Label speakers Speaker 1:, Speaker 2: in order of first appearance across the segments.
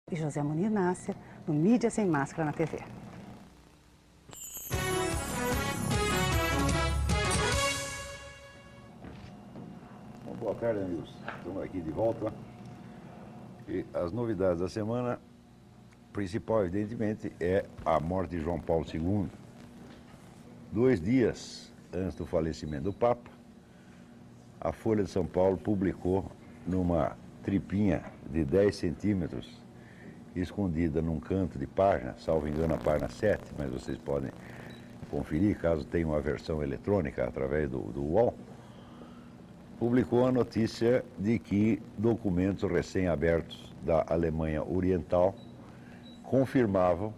Speaker 1: E José Munir Nácia, no Mídia Sem Máscara na TV.
Speaker 2: Bom, boa tarde, amigos. Estamos aqui de volta. E as novidades da semana, principal, evidentemente, é a morte de João Paulo II. 2 dias antes do falecimento do Papa, a Folha de São Paulo publicou numa tripinha de 10 centímetros, escondida num canto de página, salvo engano a página 7, mas vocês podem conferir, caso tenha uma versão eletrônica através do UOL, publicou a notícia de que documentos recém-abertos da Alemanha Oriental confirmavam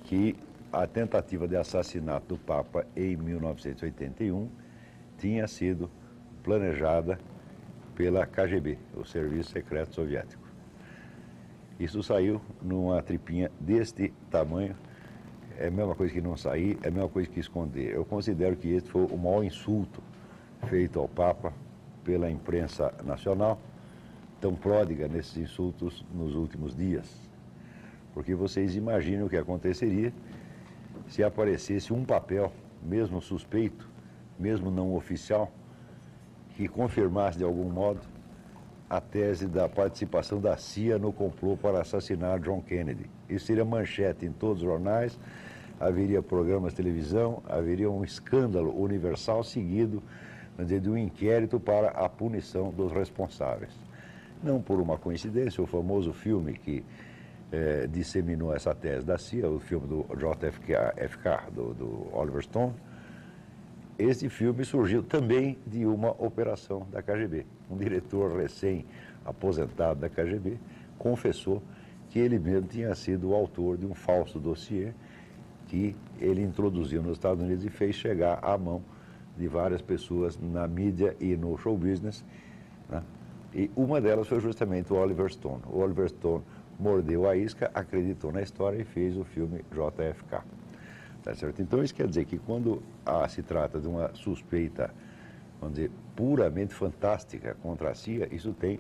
Speaker 2: que a tentativa de assassinato do Papa em 1981 tinha sido planejada pela KGB, o Serviço Secreto Soviético. Isso saiu numa tripinha deste tamanho, é a mesma coisa que não sair, é a mesma coisa que esconder. Eu considero que esse foi o maior insulto feito ao Papa pela imprensa nacional, tão pródiga nesses insultos nos últimos dias. Porque vocês imaginam o que aconteceria se aparecesse um papel, mesmo suspeito, mesmo não oficial, que confirmasse de algum modo a tese da participação da CIA no complô para assassinar John Kennedy. Isso seria manchete em todos os jornais, haveria programas de televisão, haveria um escândalo universal seguido, vamos dizer, de um inquérito para a punição dos responsáveis. Não por uma coincidência, o famoso filme que disseminou essa tese da CIA, o filme do JFK, do Oliver Stone, esse filme surgiu também de uma operação da KGB. Um diretor recém-aposentado da KGB confessou que ele mesmo tinha sido o autor de um falso dossiê que ele introduziu nos Estados Unidos e fez chegar à mão de várias pessoas na mídia e no show business, né? E uma delas foi justamente o Oliver Stone. O Oliver Stone mordeu a isca, acreditou na história e fez o filme JFK. Tá certo? Então isso quer dizer que quando se trata de uma suspeita, vamos dizer, puramente fantástica contra a CIA, isso tem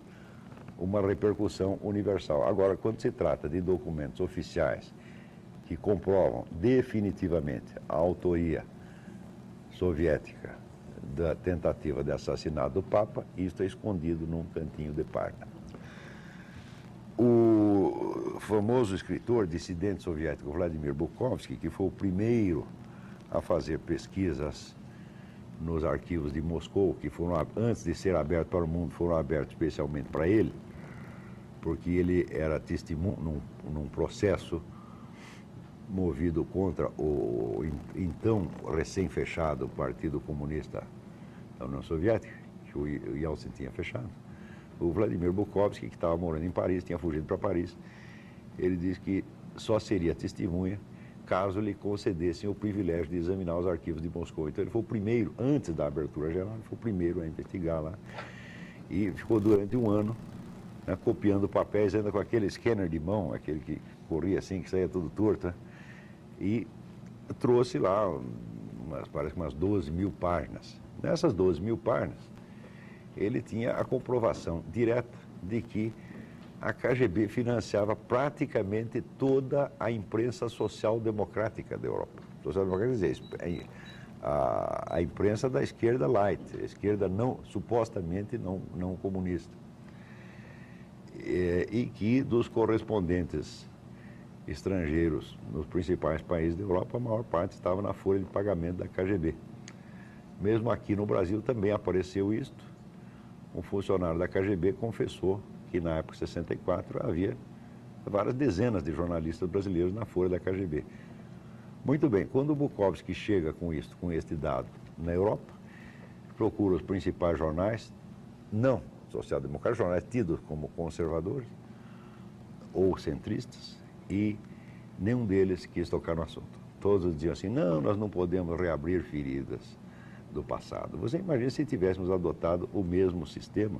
Speaker 2: uma repercussão universal. Agora, quando se trata de documentos oficiais que comprovam definitivamente a autoria soviética da tentativa de assassinato do Papa, isso é escondido num cantinho de página. O famoso escritor dissidente soviético Vladimir Bukovsky, que foi o primeiro a fazer pesquisas nos arquivos de Moscou, que foram, antes de ser abertos para o mundo, foram abertos especialmente para ele, porque ele era testemunho num processo movido contra o então recém-fechado Partido Comunista da União Soviética, que o Yeltsin tinha fechado. O Vladimir Bukovsky, que estava morando em Paris, tinha fugido para Paris, ele disse que só seria testemunha caso lhe concedessem o privilégio de examinar os arquivos de Moscou. Então ele foi o primeiro, antes da abertura geral, ele foi o primeiro a investigar lá. E ficou durante um ano, né, copiando papéis, ainda com aquele scanner de mão, aquele que corria assim, que saía tudo torto, né, e trouxe lá, parece que umas 12 mil páginas. Nessas 12 mil páginas, ele tinha a comprovação direta de que a KGB financiava praticamente toda a imprensa social-democrática da Europa. Social-democrática quer dizer, a imprensa da esquerda light, a esquerda não, supostamente não comunista. E que dos correspondentes estrangeiros nos principais países da Europa, a maior parte estava na folha de pagamento da KGB. Mesmo aqui no Brasil também apareceu isto. Um funcionário da KGB confessou que na época de 64 havia várias dezenas de jornalistas brasileiros na folha da KGB. Muito bem, quando o Bukovsky chega com isto, com este dado na Europa, procura os principais jornais, não social-democráticos, jornais tidos como conservadores ou centristas, e nenhum deles quis tocar no assunto. Todos diziam assim, não, nós não podemos reabrir feridas do passado. Você imagina se tivéssemos adotado o mesmo sistema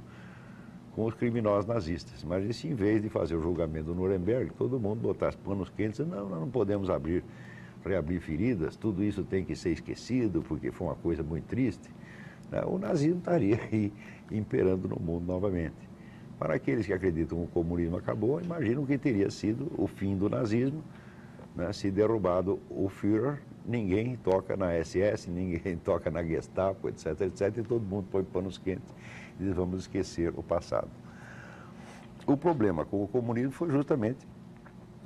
Speaker 2: com os criminosos nazistas. Imagina se em vez de fazer o julgamento do Nuremberg, todo mundo botasse panos quentes e não, nós não podemos reabrir feridas, tudo isso tem que ser esquecido porque foi uma coisa muito triste. O nazismo estaria aí imperando no mundo novamente. Para aqueles que acreditam que o comunismo acabou, imaginam que teria sido o fim do nazismo, né? Se derrubado o Führer, ninguém toca na SS, ninguém toca na Gestapo, etc, etc, e todo mundo põe panos quentes e diz, vamos esquecer o passado. O problema com o comunismo foi justamente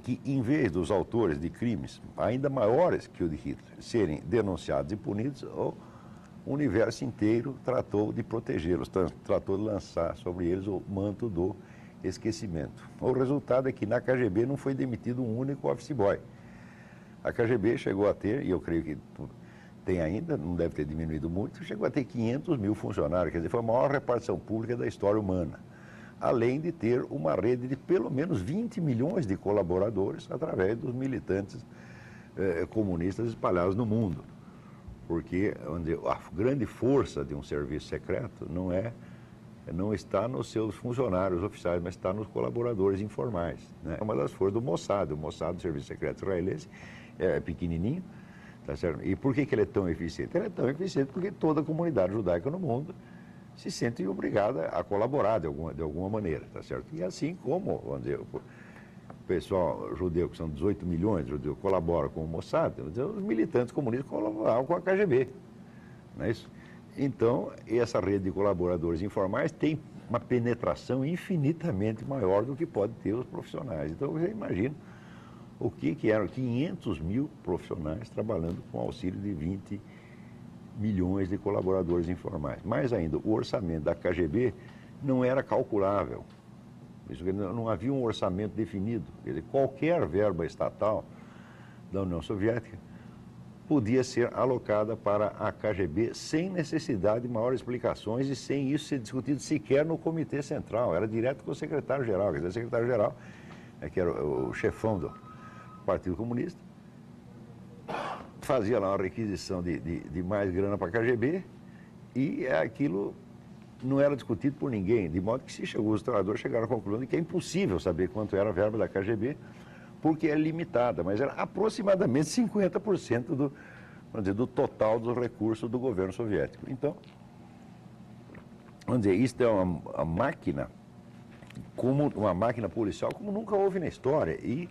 Speaker 2: que, em vez dos autores de crimes ainda maiores que o de Hitler serem denunciados e punidos, o universo inteiro tratou de protegê-los, tratou de lançar sobre eles o manto do esquecimento. O resultado é que na KGB não foi demitido um único office boy. A KGB chegou a ter, e eu creio que tem ainda, não deve ter diminuído muito, chegou a ter 500 mil funcionários, quer dizer, foi a maior repartição pública da história humana. Além de ter uma rede de pelo menos 20 milhões de colaboradores através dos militantes comunistas espalhados no mundo. Porque a grande força de um serviço secreto não está nos seus funcionários oficiais, mas está nos colaboradores informais, né? Uma das forças do Mossad. O Mossad, o Serviço Secreto Israelense, é pequenininho, tá certo? E por que ele é tão eficiente? Ele é tão eficiente porque toda a comunidade judaica no mundo se sente obrigada a colaborar de alguma maneira, tá certo? E assim como, vamos dizer, o pessoal judeu, que são 18 milhões de judeus, colabora com o Mossad, os militantes comunistas colaboravam com a KGB, não é isso? Então, essa rede de colaboradores informais tem uma penetração infinitamente maior do que pode ter os profissionais. Então, você imagina o que eram 500 mil profissionais trabalhando com auxílio de 20 milhões de colaboradores informais. Mais ainda, o orçamento da KGB não era calculável. Isso, não havia um orçamento definido. Quer dizer, qualquer verba estatal da União Soviética podia ser alocada para a KGB sem necessidade de maiores explicações e sem isso ser discutido sequer no Comitê Central. Era direto com o secretário-geral. Quer dizer, o secretário-geral, que era o chefão do Partido Comunista, fazia lá uma requisição de mais grana para a KGB e aquilo não era discutido por ninguém, de modo que os trabalhadores chegaram à conclusão de que é impossível saber quanto era a verba da KGB, porque é limitada, mas era aproximadamente 50% do total dos recursos do governo soviético. Então, vamos dizer, isso é uma máquina, como uma máquina policial como nunca houve na história. E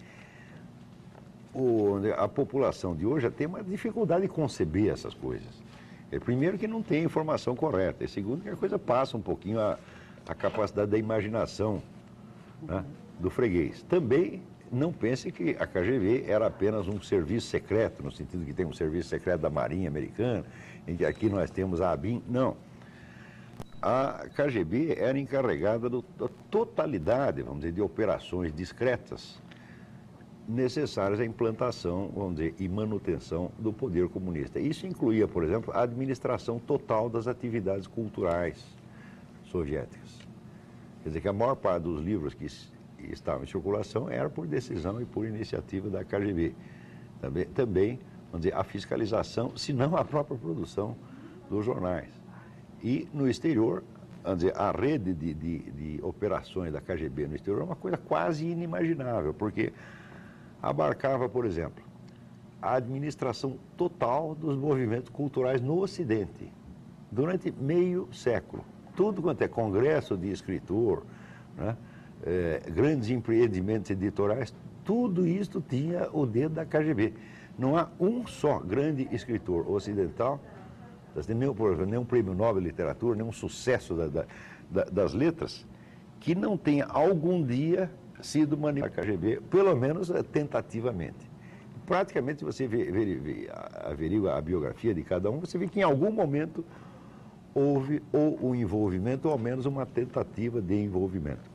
Speaker 2: a população de hoje já tem uma dificuldade de conceber essas coisas. Primeiro que não tem informação correta, e segundo que a coisa passa um pouquinho a capacidade da imaginação, né, do freguês. Também não pense que a KGB era apenas um serviço secreto, no sentido que tem um serviço secreto da Marinha Americana, em que aqui nós temos a ABIN. Não. A KGB era encarregada da totalidade, vamos dizer, de operações discretas necessárias à implantação, vamos dizer, e manutenção do poder comunista. Isso incluía, por exemplo, a administração total das atividades culturais soviéticas. Quer dizer que a maior parte dos livros que estavam em circulação era por decisão e por iniciativa da KGB. Também, vamos dizer, a fiscalização, se não a própria produção dos jornais. E no exterior, vamos dizer, a rede de operações da KGB no exterior é uma coisa quase inimaginável, porque abarcava, por exemplo, a administração total dos movimentos culturais no Ocidente, durante meio século. Tudo quanto é congresso de escritor, né, grandes empreendimentos editoriais, tudo isso tinha o dedo da KGB. Não há um só grande escritor ocidental, por exemplo, nenhum prêmio Nobel de Literatura, nenhum sucesso das letras, que não tenha algum dia sido manipulado pela KGB, pelo menos tentativamente. Praticamente, se você averigua a biografia de cada um, você vê que em algum momento houve ou um envolvimento, ou ao menos uma tentativa de envolvimento.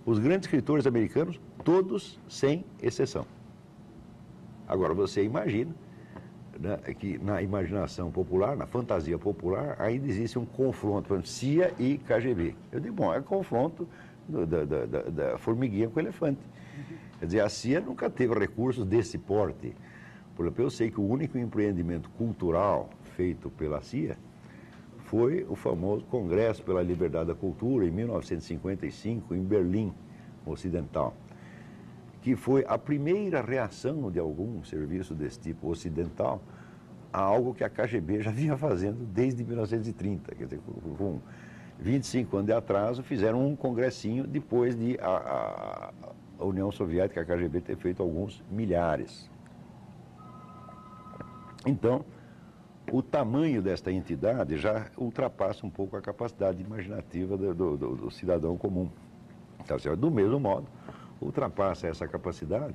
Speaker 2: Os grandes escritores americanos, todos sem exceção. Agora, você imagina, né, que na imaginação popular, na fantasia popular, ainda existe um confronto, por exemplo, CIA e KGB. Eu digo, bom, é confronto da formiguinha com o elefante. Quer dizer, a CIA nunca teve recursos desse porte. Por exemplo, eu sei que o único empreendimento cultural feito pela CIA foi o famoso Congresso pela Liberdade da Cultura, em 1955, em Berlim Ocidental, que foi a primeira reação de algum serviço desse tipo ocidental a algo que a KGB já vinha fazendo desde 1930, quer dizer, com 25 anos de atraso, fizeram um congressinho depois de a União Soviética, a KGB, ter feito alguns milhares. Então, o tamanho desta entidade já ultrapassa um pouco a capacidade imaginativa do cidadão comum. Tá certo? Do mesmo modo, ultrapassa essa capacidade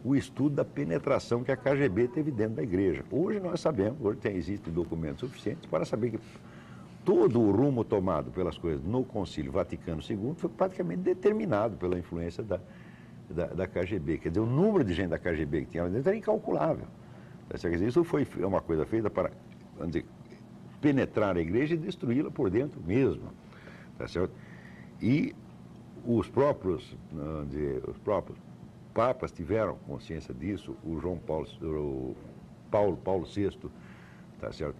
Speaker 2: o estudo da penetração que a KGB teve dentro da igreja. Hoje nós sabemos, hoje existem documentos suficientes para saber que todo o rumo tomado pelas coisas no Concílio Vaticano II foi praticamente determinado pela influência da KGB. Quer dizer, o número de gente da KGB que tinha lá dentro era incalculável. Quer dizer, isso foi uma coisa feita para, vamos dizer, penetrar a igreja e destruí-la por dentro mesmo. Tá certo? E os próprios papas tiveram consciência disso. O Paulo VI, tá certo?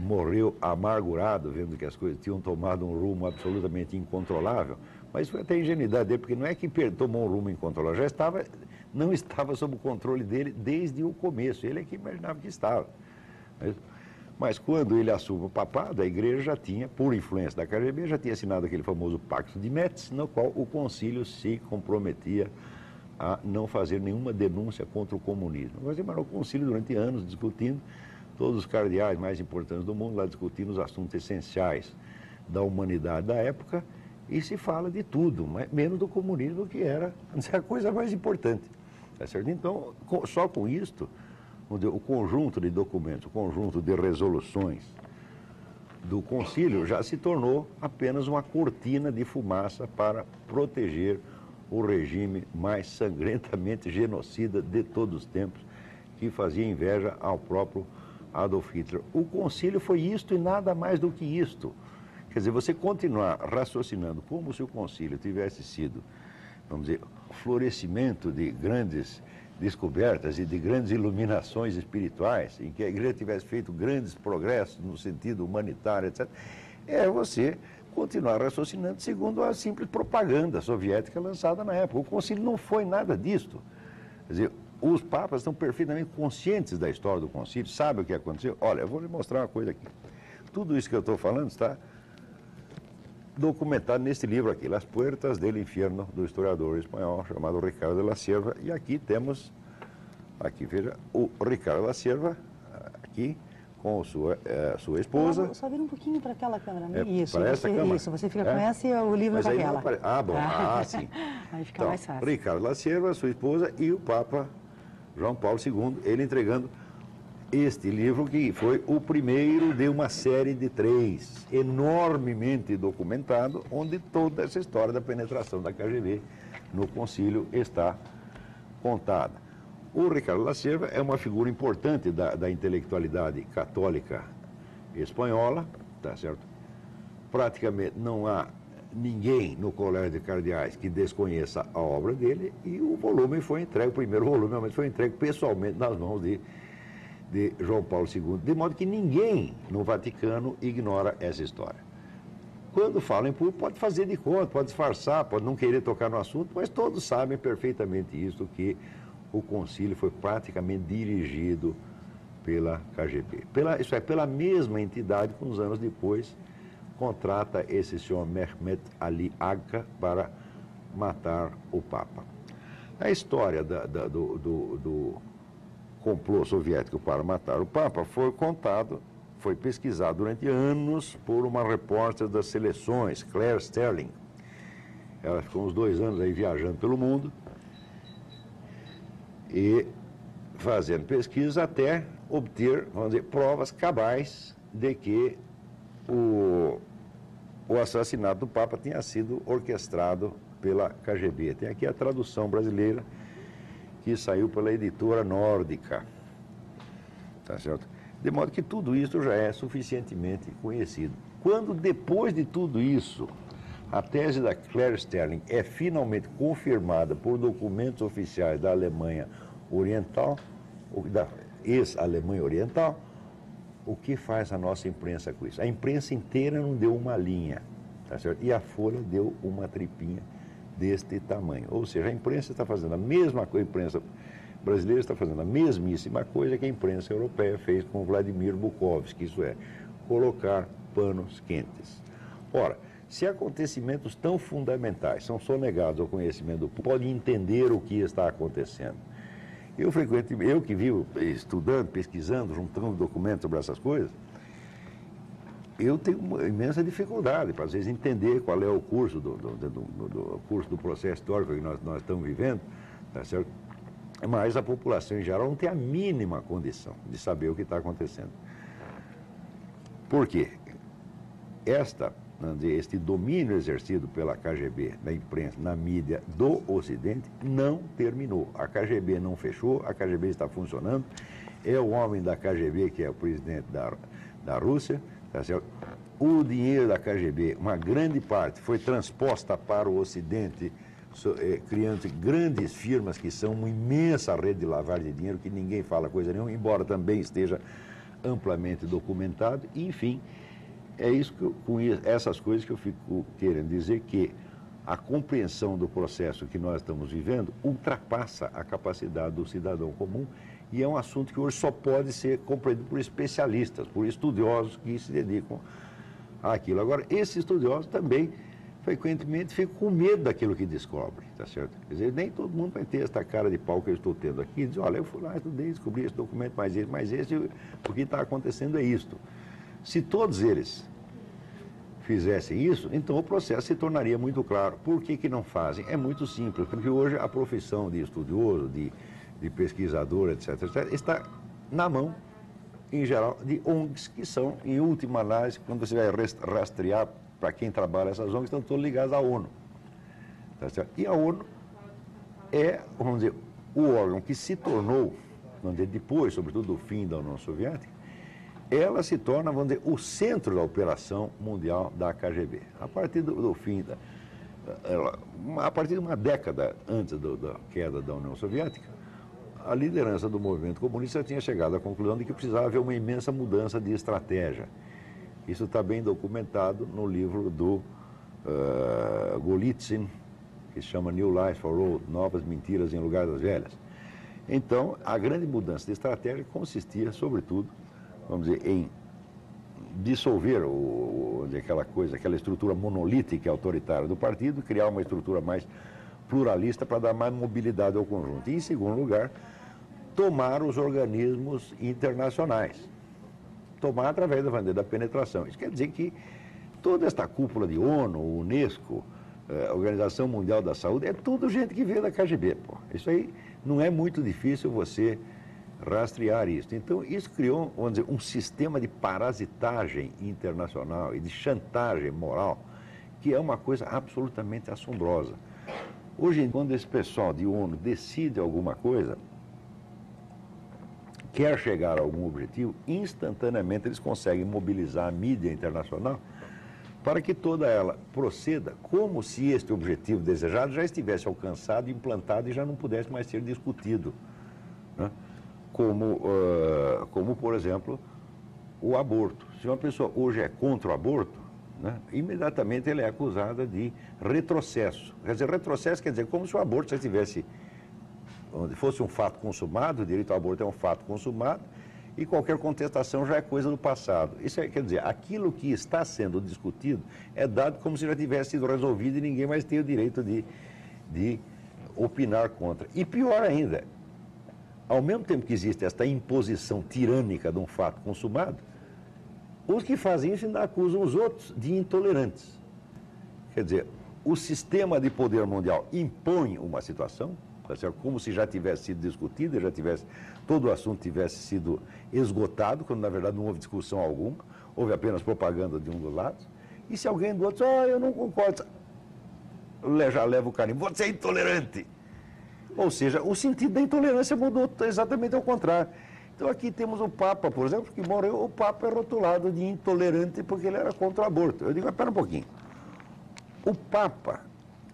Speaker 2: Morreu amargurado, vendo que as coisas tinham tomado um rumo absolutamente incontrolável, mas foi até ingenuidade dele, porque não é que tomou um rumo incontrolável, não estava sob o controle dele desde o começo, ele é que imaginava que estava. Mas quando ele assume o papado, a igreja já tinha, por influência da KGB, já tinha assinado aquele famoso Pacto de Metz, no qual o concílio se comprometia a não fazer nenhuma denúncia contra o comunismo. Mas o concílio durante anos discutindo, todos os cardeais mais importantes do mundo lá discutindo os assuntos essenciais da humanidade da época, e se fala de tudo, menos do comunismo, que era a coisa mais importante. Tá certo? Então, só com isto, o conjunto de documentos, o conjunto de resoluções do concílio já se tornou apenas uma cortina de fumaça para proteger o regime mais sangrentamente genocida de todos os tempos, que fazia inveja ao próprio Adolf Hitler. O concílio foi isto e nada mais do que isto. Quer dizer, você continuar raciocinando como se o concílio tivesse sido, vamos dizer, florescimento de grandes descobertas e de grandes iluminações espirituais, em que a igreja tivesse feito grandes progressos no sentido humanitário, etc., é você continuar raciocinando segundo a simples propaganda soviética lançada na época. O concílio não foi nada disto. Quer dizer, os papas estão perfeitamente conscientes da história do concílio, sabem o que aconteceu. Olha, eu vou lhe mostrar uma coisa aqui. Tudo isso que eu estou falando está documentado neste livro aqui, Las Puertas del Infierno, do historiador espanhol chamado Ricardo de la Sierva. E aqui temos, aqui veja, o Ricardo de la Sierva, aqui, com sua esposa.
Speaker 1: Só vir um pouquinho para aquela câmera, né?
Speaker 2: Isso, para essa câmera.
Speaker 1: Isso, você fica com essa e o livro com aquela.
Speaker 2: Bom, sim.
Speaker 1: Aí fica
Speaker 2: então,
Speaker 1: mais fácil.
Speaker 2: Ricardo de la Sierva, sua esposa, e o Papa João Paulo II, ele entregando este livro, que foi o primeiro de uma série de 3, enormemente documentado, onde toda essa história da penetração da KGB no concílio está contada. O Ricardo da Sierva é uma figura importante da intelectualidade católica espanhola, tá certo? Praticamente não há ninguém no Colégio de Cardeais que desconheça a obra dele, e o volume foi entregue, o primeiro volume foi entregue pessoalmente nas mãos de João Paulo II, de modo que ninguém no Vaticano ignora essa história. Quando fala em público, pode fazer de conta, pode disfarçar, pode não querer tocar no assunto, mas todos sabem perfeitamente isso, que o concílio foi praticamente dirigido pela KGB. Pela mesma entidade que, uns anos depois, contrata esse senhor Mehmet Ali Agca para matar o Papa. A história do complô soviético para matar o Papa foi pesquisado durante anos por uma repórter das seleções, Claire Sterling. Ela ficou uns 2 anos aí viajando pelo mundo e fazendo pesquisa até obter, vamos dizer, provas cabais de que o assassinato do Papa tinha sido orquestrado pela KGB. Tem aqui a tradução brasileira, que saiu pela editora Nórdica. Tá certo? De modo que tudo isso já é suficientemente conhecido. Quando, depois de tudo isso, a tese da Claire Sterling é finalmente confirmada por documentos oficiais da Alemanha Oriental, da ex-Alemanha Oriental, o que faz a nossa imprensa com isso? A imprensa inteira não deu uma linha, tá certo? E a Folha deu uma tripinha deste tamanho. Ou seja, a imprensa está fazendo a mesma coisa, a imprensa brasileira está fazendo a mesmíssima coisa que a imprensa europeia fez com Vladimir Bukovsky, isso é, colocar panos quentes. Ora, se acontecimentos tão fundamentais são sonegados ao conhecimento do público, pode entender o que está acontecendo. Eu que vivo estudando, pesquisando, juntando documentos sobre essas coisas, eu tenho uma imensa dificuldade para, às vezes, entender qual é o curso do processo histórico que nós estamos vivendo, tá certo? Mas a população em geral não tem a mínima condição de saber o que está acontecendo. Por quê? Este domínio exercido pela KGB, na imprensa, na mídia do Ocidente, não terminou. A KGB não fechou, a KGB está funcionando. É o homem da KGB que é o presidente da Rússia. Tá certo? O dinheiro da KGB, uma grande parte, foi transposta para o Ocidente, criando grandes firmas que são uma imensa rede de lavagem de dinheiro, que ninguém fala coisa nenhuma, embora também esteja amplamente documentado. E, enfim, é isso com essas coisas que eu fico querendo dizer, que a compreensão do processo que nós estamos vivendo ultrapassa a capacidade do cidadão comum, e é um assunto que hoje só pode ser compreendido por especialistas, por estudiosos que se dedicam àquilo. Agora, esses estudiosos também, frequentemente, ficam com medo daquilo que descobrem, tá certo? Quer dizer, nem todo mundo vai ter esta cara de pau que eu estou tendo aqui, e dizer, olha, eu fui lá, estudei, descobri esse documento, mas esse, o que está acontecendo é isto. Se todos eles fizessem isso, então o processo se tornaria muito claro. Por que não fazem? É muito simples, porque hoje a profissão de estudioso, de pesquisador, etc., está na mão, em geral, de ONGs, que são, em última análise, quando você vai rastrear para quem trabalha essas ONGs, estão todos ligados à ONU. Tá certo? E a ONU é, vamos dizer, o órgão que se tornou, vamos dizer, depois, sobretudo, do fim da União Soviética, ela se torna, vamos dizer, o centro da operação mundial da KGB. A partir do fim a partir de uma década antes da queda da União Soviética, a liderança do movimento comunista tinha chegado à conclusão de que precisava haver uma imensa mudança de estratégia. Isso está bem documentado no livro do Golitsyn, que se chama New Lies for Old, Novas Mentiras em Lugar das Velhas. Então, a grande mudança de estratégia consistia, sobretudo, vamos dizer, em dissolver aquela estrutura monolítica e autoritária do partido, criar uma estrutura mais pluralista para dar mais mobilidade ao conjunto. E, em segundo lugar, tomar os organismos internacionais. Tomar através da penetração. Isso quer dizer que toda esta cúpula de ONU, Unesco, Organização Mundial da Saúde, é tudo gente que veio da KGB. Pô. Isso aí não é muito difícil você rastrear isso. Então, isso criou, vamos dizer, um sistema de parasitagem internacional e de chantagem moral, que é uma coisa absolutamente assombrosa. Hoje, quando esse pessoal de ONU decide alguma coisa, quer chegar a algum objetivo, instantaneamente eles conseguem mobilizar a mídia internacional para que toda ela proceda como se este objetivo desejado já estivesse alcançado, implantado e já não pudesse mais ser discutido. Né? Como, por exemplo, o aborto. Se uma pessoa hoje é contra o aborto, né, imediatamente ela é acusada de retrocesso. Quer dizer, retrocesso quer dizer como se o aborto já tivesse, fosse um fato consumado, o direito ao aborto é um fato consumado, e qualquer contestação já é coisa do passado. Isso quer dizer, aquilo que está sendo discutido é dado como se já tivesse sido resolvido e ninguém mais tem o direito de opinar contra. E pior ainda, ao mesmo tempo que existe esta imposição tirânica de um fato consumado, os que fazem isso ainda acusam os outros de intolerantes. Quer dizer, o sistema de poder mundial impõe uma situação, tá certo? Como se já tivesse sido discutido, todo o assunto tivesse sido esgotado, quando na verdade não houve discussão alguma, houve apenas propaganda de um dos lados. E se alguém do outro diz, eu não concordo, já leva o carimbo, você é intolerante. Ou seja, o sentido da intolerância mudou exatamente ao contrário. Então aqui temos o Papa, por exemplo, que morreu, o Papa é rotulado de intolerante porque ele era contra o aborto. Eu digo, espera um pouquinho. O Papa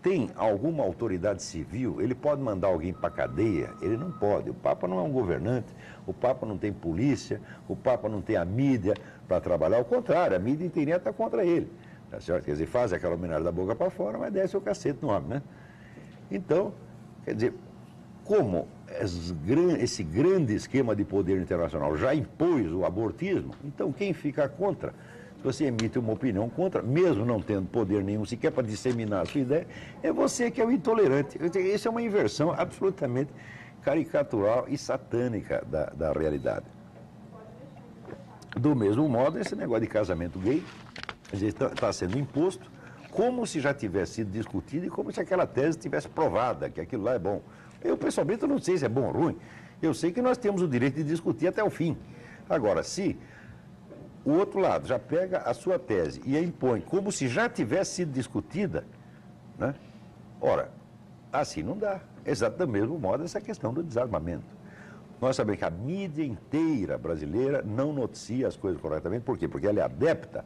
Speaker 2: tem alguma autoridade civil? Ele pode mandar alguém para a cadeia? Ele não pode. O Papa não é um governante, o Papa não tem polícia, o Papa não tem a mídia para trabalhar. Ao contrário, a mídia inteirinha está contra ele. Tá certo? Quer dizer, faz aquela homenagem da boca para fora, mas desce o cacete no homem, né? Então, quer dizer, como esse grande esquema de poder internacional já impôs o abortismo, então quem fica contra Se você emite uma opinião contra, mesmo não tendo poder nenhum sequer para disseminar a sua ideia, é você que é o intolerante. Isso é uma inversão absolutamente caricatural e satânica da realidade. Do mesmo modo, esse negócio de casamento gay está sendo imposto como se já tivesse sido discutido e como se aquela tese tivesse provada, que aquilo lá é bom. Eu, pessoalmente, não sei se é bom ou ruim. Eu sei que nós temos o direito de discutir até o fim. Agora, se o outro lado já pega a sua tese e a impõe como se já tivesse sido discutida, né? Ora, assim não dá. Exato do mesmo modo essa questão do desarmamento. Nós sabemos que a mídia inteira brasileira não noticia as coisas corretamente. Por quê? Porque ela é adepta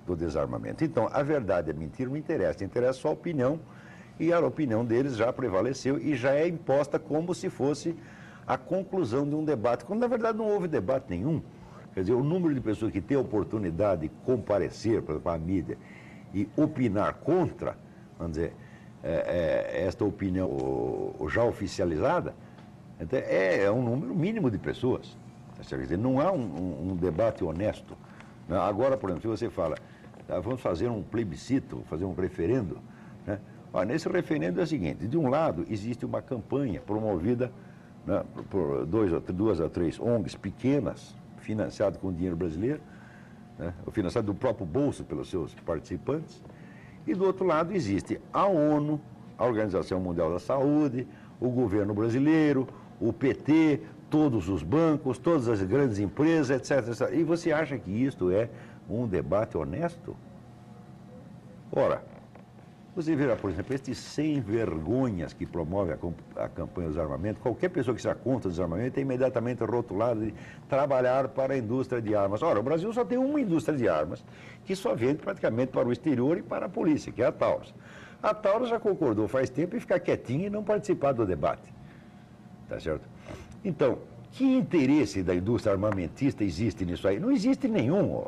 Speaker 2: do desarmamento. Então, a verdade é mentira, não interessa. Interessa só a opinião, e a opinião deles já prevaleceu e já é imposta como se fosse a conclusão de um debate, quando na verdade não houve debate nenhum. Quer dizer, o número de pessoas que têm a oportunidade de comparecer, por exemplo, à mídia e opinar contra, vamos dizer, esta opinião já oficializada, é um número mínimo de pessoas. Quer dizer, não há um debate honesto. Agora, por exemplo, se você fala, vamos fazer um plebiscito, fazer um referendo, né? Nesse referendo é o seguinte: de um lado existe uma campanha promovida, né, por duas a três ONGs pequenas, financiado com dinheiro brasileiro, né, financiado do próprio bolso pelos seus participantes, e do outro lado existe a ONU, a Organização Mundial da Saúde, o governo brasileiro, o PT, todos os bancos, todas as grandes empresas, etc, etc. E você acha que isto é um debate honesto? Ora, você verá, por exemplo, estes sem vergonhas que promovem a campanha do desarmamento, qualquer pessoa que seja contra o desarmamento é imediatamente rotulada de trabalhar para a indústria de armas. Ora, o Brasil só tem uma indústria de armas que só vende praticamente para o exterior e para a polícia, que é a Taurus. A Taurus já concordou faz tempo em ficar quietinha e não participar do debate. Tá certo? Então, que interesse da indústria armamentista existe nisso aí? Não existe nenhum,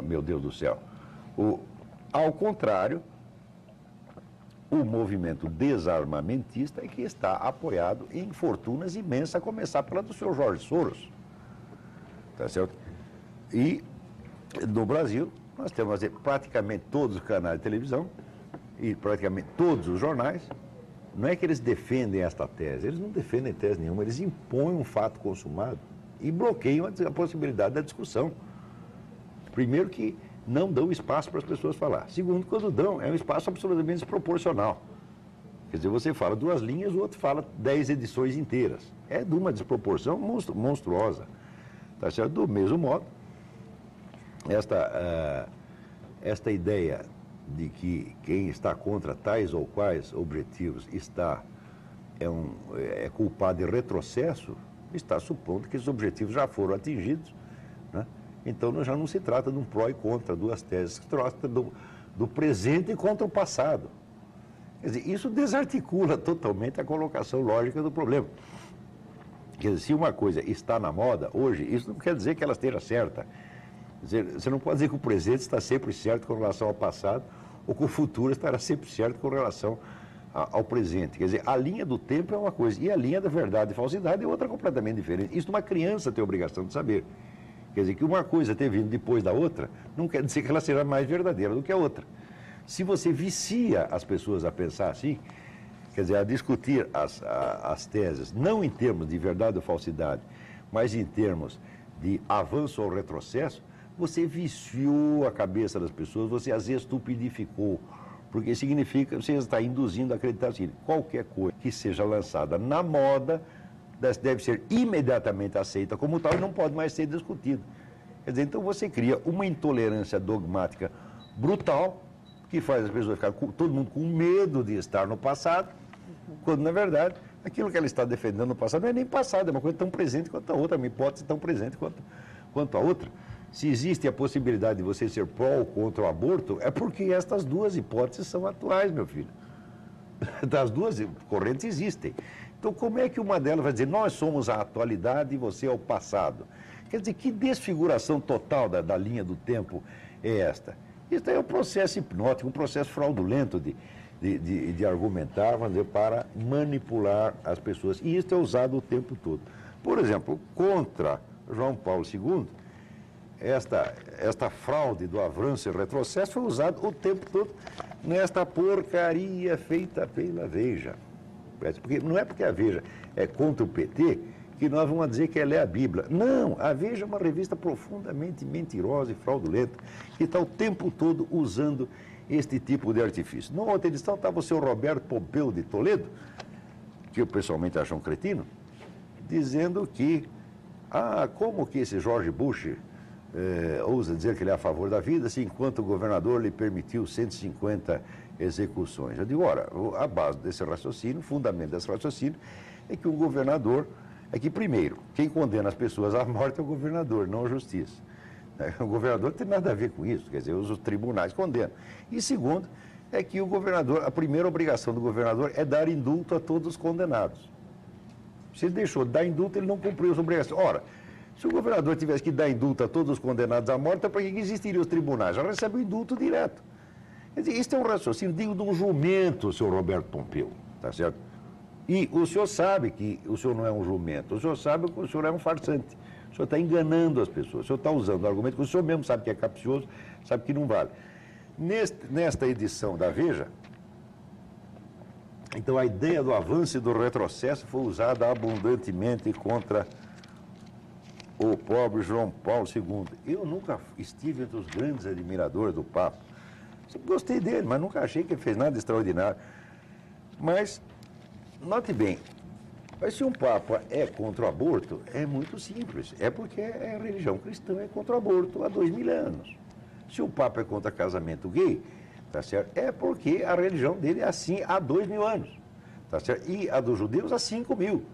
Speaker 2: meu Deus do céu. Ao contrário, o movimento desarmamentista é que está apoiado em fortunas imensas, a começar pela do senhor Jorge Soros. Tá certo? E no Brasil, nós temos praticamente todos os canais de televisão e praticamente todos os jornais. Não é que eles defendem esta tese, eles não defendem tese nenhuma, eles impõem um fato consumado e bloqueiam a possibilidade da discussão. Primeiro que não dão espaço para as pessoas falar. Segundo, quando dão, é um espaço absolutamente desproporcional. Quer dizer, você fala 2 linhas, o outro fala 10 edições inteiras. É de uma desproporção monstruosa. Tá certo? Do mesmo modo, esta ideia de que quem está contra tais ou quais objetivos é culpado de retrocesso, está supondo que esses objetivos já foram atingidos, né? Então já não se trata de um pró e contra, 2 teses, se trata do presente contra o passado. Quer dizer, isso desarticula totalmente a colocação lógica do problema. Quer dizer, se uma coisa está na moda hoje, isso não quer dizer que ela esteja certa. Quer dizer, você não pode dizer que o presente está sempre certo com relação ao passado, ou que o futuro estará sempre certo com relação ao presente. Quer dizer, a linha do tempo é uma coisa, e a linha da verdade e falsidade é outra completamente diferente. Isso uma criança tem a obrigação de saber. Quer dizer, que uma coisa ter vindo depois da outra, não quer dizer que ela seja mais verdadeira do que a outra. Se você vicia as pessoas a pensar assim, quer dizer, a discutir as teses, não em termos de verdade ou falsidade, mas em termos de avanço ou retrocesso, você viciou a cabeça das pessoas, você as estupidificou, porque significa que você está induzindo a acreditar assim, qualquer coisa que seja lançada na moda deve ser imediatamente aceita como tal e não pode mais ser discutida. Quer dizer, então você cria uma intolerância dogmática brutal, que faz as pessoas ficarem todo mundo com medo de estar no passado, quando na verdade aquilo que ela está defendendo no passado não é nem passado, é uma coisa tão presente quanto a outra, uma hipótese tão presente quanto a outra. Se existe a possibilidade de você ser pró ou contra o aborto, é porque estas 2 hipóteses são atuais, meu filho. Das 2 correntes existem. Então, como é que uma delas vai dizer, nós somos a atualidade e você é o passado? Quer dizer, que desfiguração total da linha do tempo é esta? Isso é um processo hipnótico, um processo fraudulento de argumentar, vamos dizer, para manipular as pessoas. E isso é usado o tempo todo. Por exemplo, contra João Paulo II, esta fraude do avanço e retrocesso foi usada o tempo todo nesta porcaria feita pela Veja. Porque, não é porque a Veja é contra o PT que nós vamos dizer que ela é a Bíblia. Não, a Veja é uma revista profundamente mentirosa e fraudulenta que está o tempo todo usando este tipo de artifício. Na outra edição estava o senhor Roberto Pompeu de Toledo, que eu pessoalmente acho um cretino, dizendo que, como que esse George Bush ousa dizer que ele é a favor da vida, se enquanto o governador lhe permitiu 150 execuções. Eu digo, ora, a base desse raciocínio, o fundamento desse raciocínio, é que o governador, é que primeiro, quem condena as pessoas à morte é o governador, não a justiça. O governador não tem nada a ver com isso, quer dizer, os tribunais condenam. E segundo, é que o governador, a primeira obrigação do governador é dar indulto a todos os condenados. Se ele deixou de dar indulto, ele não cumpriu as obrigações. Ora, se o governador tivesse que dar indulto a todos os condenados à morte, para que existiriam os tribunais? Já recebe o indulto direto. Quer dizer, isso é um raciocínio digno de um jumento, senhor Roberto Pompeu, tá certo? E o senhor sabe que o senhor não é um jumento, o senhor sabe que o senhor é um farsante. O senhor está enganando as pessoas, o senhor está usando o argumento que o senhor mesmo sabe que é capcioso, sabe que não vale. Nesta edição da Veja, então a ideia do avanço e do retrocesso foi usada abundantemente contra o pobre João Paulo II. Eu nunca estive entre os grandes admiradores do Papa. Sempre gostei dele, mas nunca achei que ele fez nada extraordinário. Mas, note bem, se um Papa é contra o aborto, é muito simples. É porque a religião cristã é contra o aborto há 2000 anos. Se o Papa é contra casamento gay, tá certo? É porque a religião dele é assim há 2000 anos. Tá certo? E a dos judeus há 5000.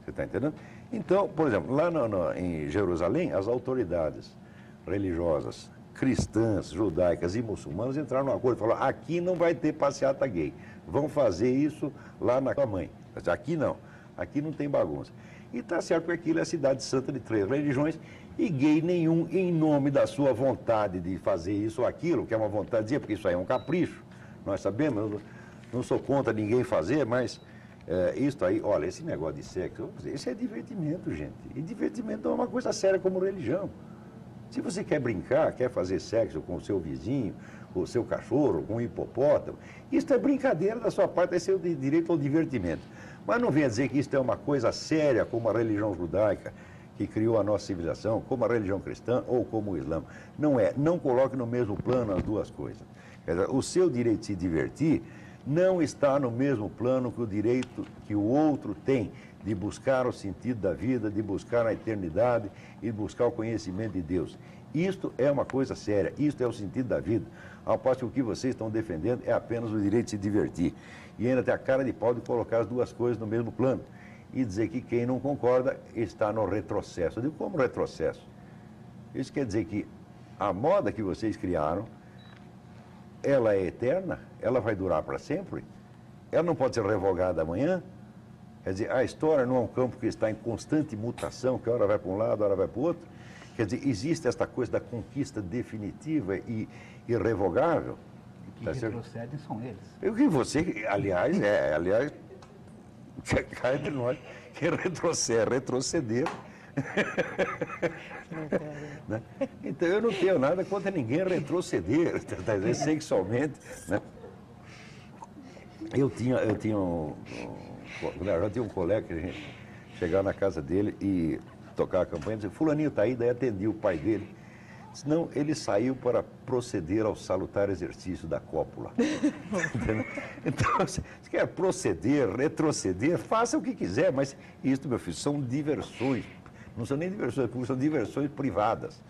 Speaker 2: Você está entendendo? Então, por exemplo, lá em Jerusalém, as autoridades religiosas cristãs, judaicas e muçulmanas entraram num acordo e falaram, aqui não vai ter passeata gay, vão fazer isso lá na tua mãe. Aqui não tem bagunça. E está certo que aquilo é a cidade santa de 3 religiões e gay nenhum, em nome da sua vontade de fazer isso ou aquilo, que é uma vontade de dizer, porque isso aí é um capricho, nós sabemos, eu não sou contra ninguém fazer, mas isso aí, olha, esse negócio de sexo, isso é divertimento, gente. E divertimento não é uma coisa séria como religião. Se você quer brincar, quer fazer sexo com o seu vizinho, com o seu cachorro, com o hipopótamo, isso é brincadeira da sua parte, é seu direito ao divertimento. Mas não venha dizer que isso é uma coisa séria como a religião judaica, que criou a nossa civilização, como a religião cristã ou como o Islã. Não é. Não coloque no mesmo plano as duas coisas. Quer dizer, o seu direito de se divertir não está no mesmo plano que o direito que o outro tem de buscar o sentido da vida, de buscar a eternidade e de buscar o conhecimento de Deus. Isto é uma coisa séria, isto é o sentido da vida. Ao passo que o que vocês estão defendendo é apenas o direito de se divertir. E ainda tem a cara de pau de colocar as duas coisas no mesmo plano e dizer que quem não concorda está no retrocesso. Eu digo, como retrocesso? Isso quer dizer que a moda que vocês criaram, ela é eterna? Ela vai durar para sempre? Ela não pode ser revogada amanhã? Quer dizer, a história não é um campo que está em constante mutação, que a hora vai para um lado, a hora vai para o outro. Quer dizer, existe esta coisa da conquista definitiva e irrevogável.
Speaker 3: E que retrocedem são eles.
Speaker 2: Eu que você, aliás, cá entre nós, que retroceder. Né? Então eu não tenho nada contra ninguém retroceder, sexualmente. Né? Eu tinha um colega que a gente chegava na casa dele e tocava a campanha e dizia, fulaninho está aí, daí atendi o pai dele. Senão ele saiu para proceder ao salutar exercício da cópula. Então, se quer proceder, retroceder, faça o que quiser, mas isso, meu filho, são diversões. Não são nem diversões públicas, são diversões privadas.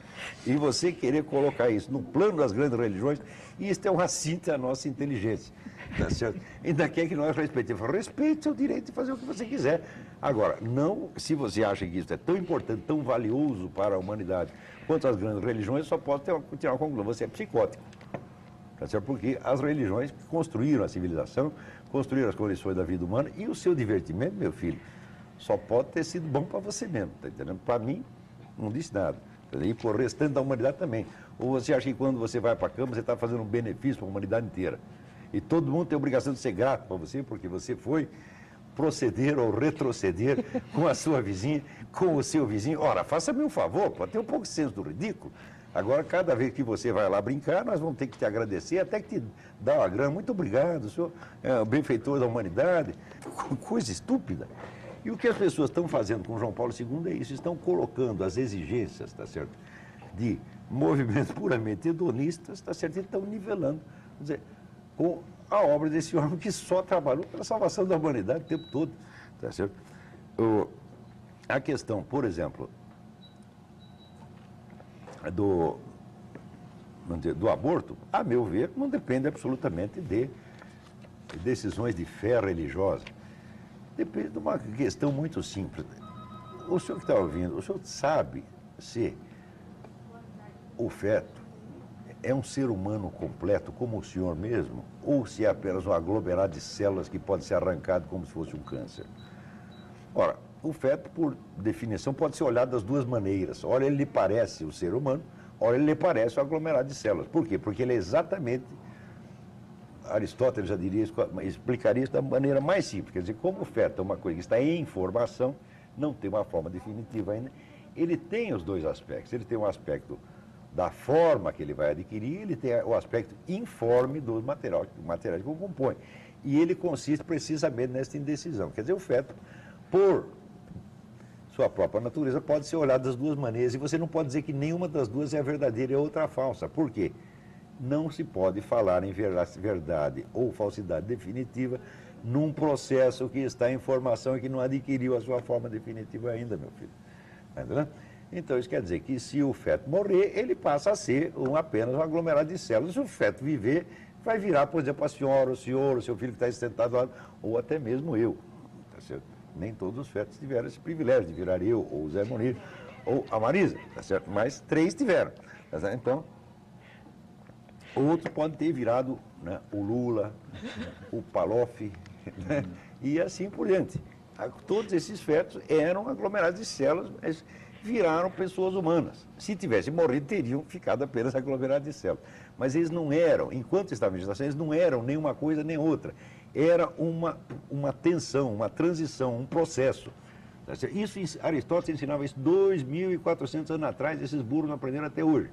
Speaker 2: E você querer colocar isso no plano das grandes religiões, isso é um assinto à nossa inteligência. Tá certo? Ainda quer que nós respeitemos. Respeite seu direito de fazer o que você quiser. Agora, não, se você acha que isso é tão importante, tão valioso para a humanidade quanto as grandes religiões, só pode tirar uma conclusão. Você é psicótico. Tá certo? Porque as religiões construíram a civilização, construíram as condições da vida humana e o seu divertimento, meu filho, só pode ter sido bom para você mesmo, tá entendendo? Para mim, não disse nada. E para o restante da humanidade também. Ou você acha que quando você vai para a cama, você está fazendo um benefício para a humanidade inteira. E todo mundo tem a obrigação de ser grato para você, porque você foi proceder ou retroceder com a sua vizinha, com o seu vizinho. Ora, faça-me um favor, pode ter um pouco de senso do ridículo. Agora, cada vez que você vai lá brincar, nós vamos ter que te agradecer, até que te dar uma grana. Muito obrigado, o senhor é o benfeitor da humanidade. Coisa estúpida. E o que as pessoas estão fazendo com João Paulo II é isso, estão colocando as exigências, tá certo, de movimentos puramente hedonistas, tá certo, e estão nivelando, quer dizer, com a obra desse homem que só trabalhou pela salvação da humanidade o tempo todo, tá certo? A questão, por exemplo, do aborto, a meu ver, não depende absolutamente de decisões de fé religiosa. Depende de uma questão muito simples. O senhor que está ouvindo, o senhor sabe se o feto é um ser humano completo, como o senhor mesmo, ou se é apenas um aglomerado de células que pode ser arrancado como se fosse um câncer? Ora, o feto, por definição, pode ser olhado das duas maneiras. Ora, ele lhe parece o ser humano, ora, ele lhe parece o aglomerado de células. Por quê? Porque ele é exatamente... Aristóteles já diria isso, explicaria isso da maneira mais simples. Quer dizer, como o feto é uma coisa que está em formação, não tem uma forma definitiva ainda, ele tem os dois aspectos. Ele tem um aspecto da forma que ele vai adquirir, ele tem o aspecto informe dos materiais que o compõem. E ele consiste precisamente nessa indecisão. Quer dizer, o feto, por sua própria natureza, pode ser olhado das duas maneiras, e você não pode dizer que nenhuma das duas é verdadeira e a outra falsa. Por quê? Não se pode falar em verdade ou falsidade definitiva num processo que está em formação e que não adquiriu a sua forma definitiva ainda, meu filho. Entendeu? Então, isso quer dizer que se o feto morrer, ele passa a ser apenas um aglomerado de células. Se o feto viver, vai virar, por exemplo, a senhora, o senhor, o seu filho que está sentado lá, ou até mesmo eu. Tá certo? Nem todos os fetos tiveram esse privilégio de virar eu, ou o Zé Munir, ou a Marisa, tá certo? Mas 3 tiveram. Tá certo? Então, outros podem ter virado, né, o Lula, o Palof, né, e assim por diante. Todos esses fetos eram aglomerados de células, mas viraram pessoas humanas. Se tivessem morrido, teriam ficado apenas aglomerados de células. Mas eles não eram, enquanto estavam em gestação, eles não eram nem uma coisa nem outra. Era uma tensão, uma transição, um processo. Isso, Aristóteles ensinava isso 2.400 anos atrás, esses burros não aprenderam até hoje.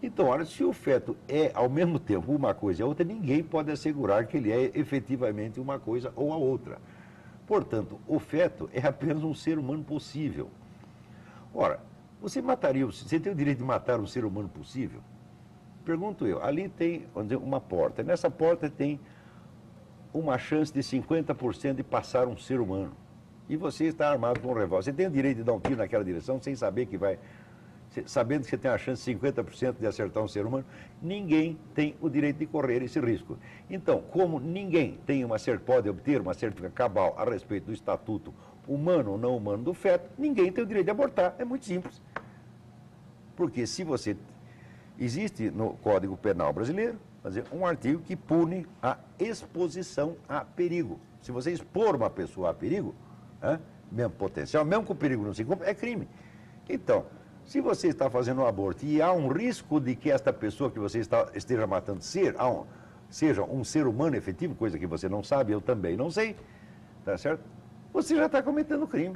Speaker 2: Então, olha, se o feto é, ao mesmo tempo, uma coisa e a outra, ninguém pode assegurar que ele é efetivamente uma coisa ou a outra. Portanto, o feto é apenas um ser humano possível. Ora, você tem o direito de matar um ser humano possível? Pergunto eu, ali tem uma porta, nessa porta tem uma chance de 50% de passar um ser humano. E você está armado com um revólver. Você tem o direito de dar um tiro naquela direção sem saber que vai... Sabendo que você tem a chance de 50% de acertar um ser humano, ninguém tem o direito de correr esse risco. Então, como ninguém pode obter uma certidão cabal a respeito do estatuto humano ou não humano do feto, ninguém tem o direito de abortar. É muito simples. Porque se você... Existe no Código Penal brasileiro, um artigo que pune a exposição a perigo. Se você expor uma pessoa a perigo, mesmo potencial, mesmo que o perigo não se cumpra, é crime. Então... Se você está fazendo um aborto e há um risco de que esta pessoa que você esteja matando seja um ser humano efetivo, coisa que você não sabe, eu também não sei, tá certo? Você já está cometendo crime.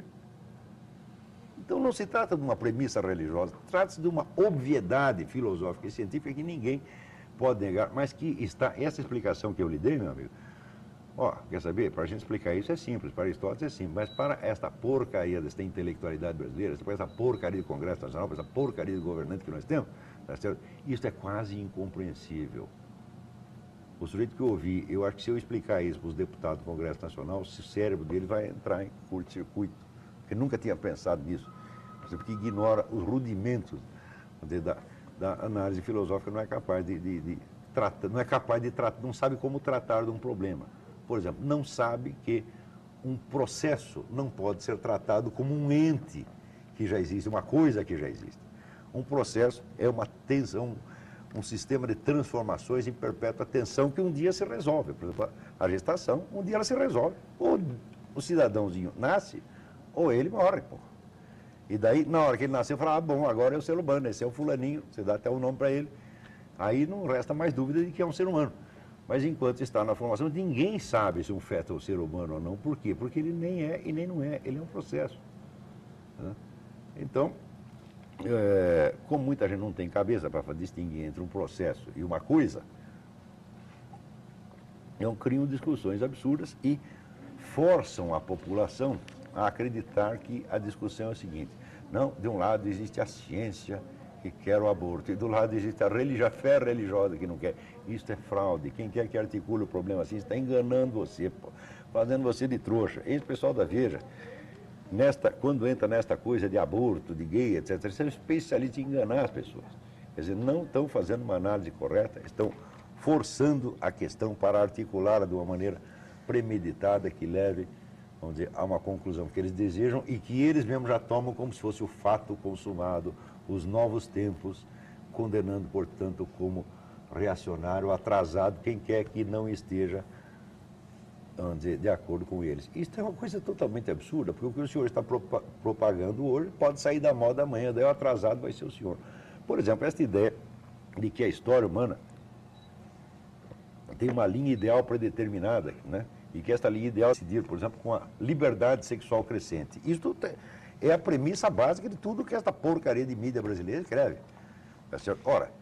Speaker 2: Então não se trata de uma premissa religiosa, trata-se de uma obviedade filosófica e científica que ninguém pode negar, mas que está, essa explicação que eu lhe dei, meu amigo, quer saber? Para a gente explicar isso é simples, para Aristóteles é simples, mas para esta porcaria desta intelectualidade brasileira, para essa porcaria do Congresso Nacional, para essa porcaria do governante que nós temos, tá certo? Isso é quase incompreensível. O sujeito que eu ouvi, eu acho que se eu explicar isso para os deputados do Congresso Nacional, o cérebro dele vai entrar em curto-circuito, porque nunca tinha pensado nisso, porque ignora os rudimentos da análise filosófica, não é capaz de tratar, não sabe como tratar de um problema. Por exemplo, não sabe que um processo não pode ser tratado como um ente que já existe, uma coisa que já existe. Um processo é uma tensão, um sistema de transformações em perpétua tensão que um dia se resolve. Por exemplo, a gestação, um dia ela se resolve. Ou o cidadãozinho nasce, ou ele morre. Pô. E daí, na hora que ele nasceu, fala, bom, agora é o ser humano, esse é o fulaninho, você dá até o nome para ele. Aí não resta mais dúvida de que é um ser humano. Mas enquanto está na formação, ninguém sabe se um feto é um ser humano ou não. Por quê? Porque ele nem é e nem não é. Ele é um processo. Então, como muita gente não tem cabeça para distinguir entre um processo e uma coisa, criam discussões absurdas e forçam a população a acreditar que a discussão é o seguinte: não, de um lado existe a ciência que quer o aborto, e do lado existe a fé religiosa que não quer. Isso é fraude. Quem quer que articule o problema assim está enganando você, pô, fazendo você de trouxa. Esse pessoal da Veja, quando entra nesta coisa de aborto, de gay, etc., eles são especialistas em enganar as pessoas. Quer dizer, não estão fazendo uma análise correta, estão forçando a questão para articulá-la de uma maneira premeditada que leve, vamos dizer, a uma conclusão que eles desejam e que eles mesmos já tomam como se fosse o fato consumado, os novos tempos, condenando, portanto, como reacionário, atrasado, quem quer que não esteja, vamos dizer, de acordo com eles. Isso é uma coisa totalmente absurda, porque o que o senhor está propagando hoje pode sair da moda amanhã, daí o atrasado vai ser o senhor. Por exemplo, esta ideia de que a história humana tem uma linha ideal predeterminada, né? E que esta linha ideal é decidir, por exemplo, com a liberdade sexual crescente. Isso é a premissa básica de tudo que esta porcaria de mídia brasileira escreve. Tá certo? Ora,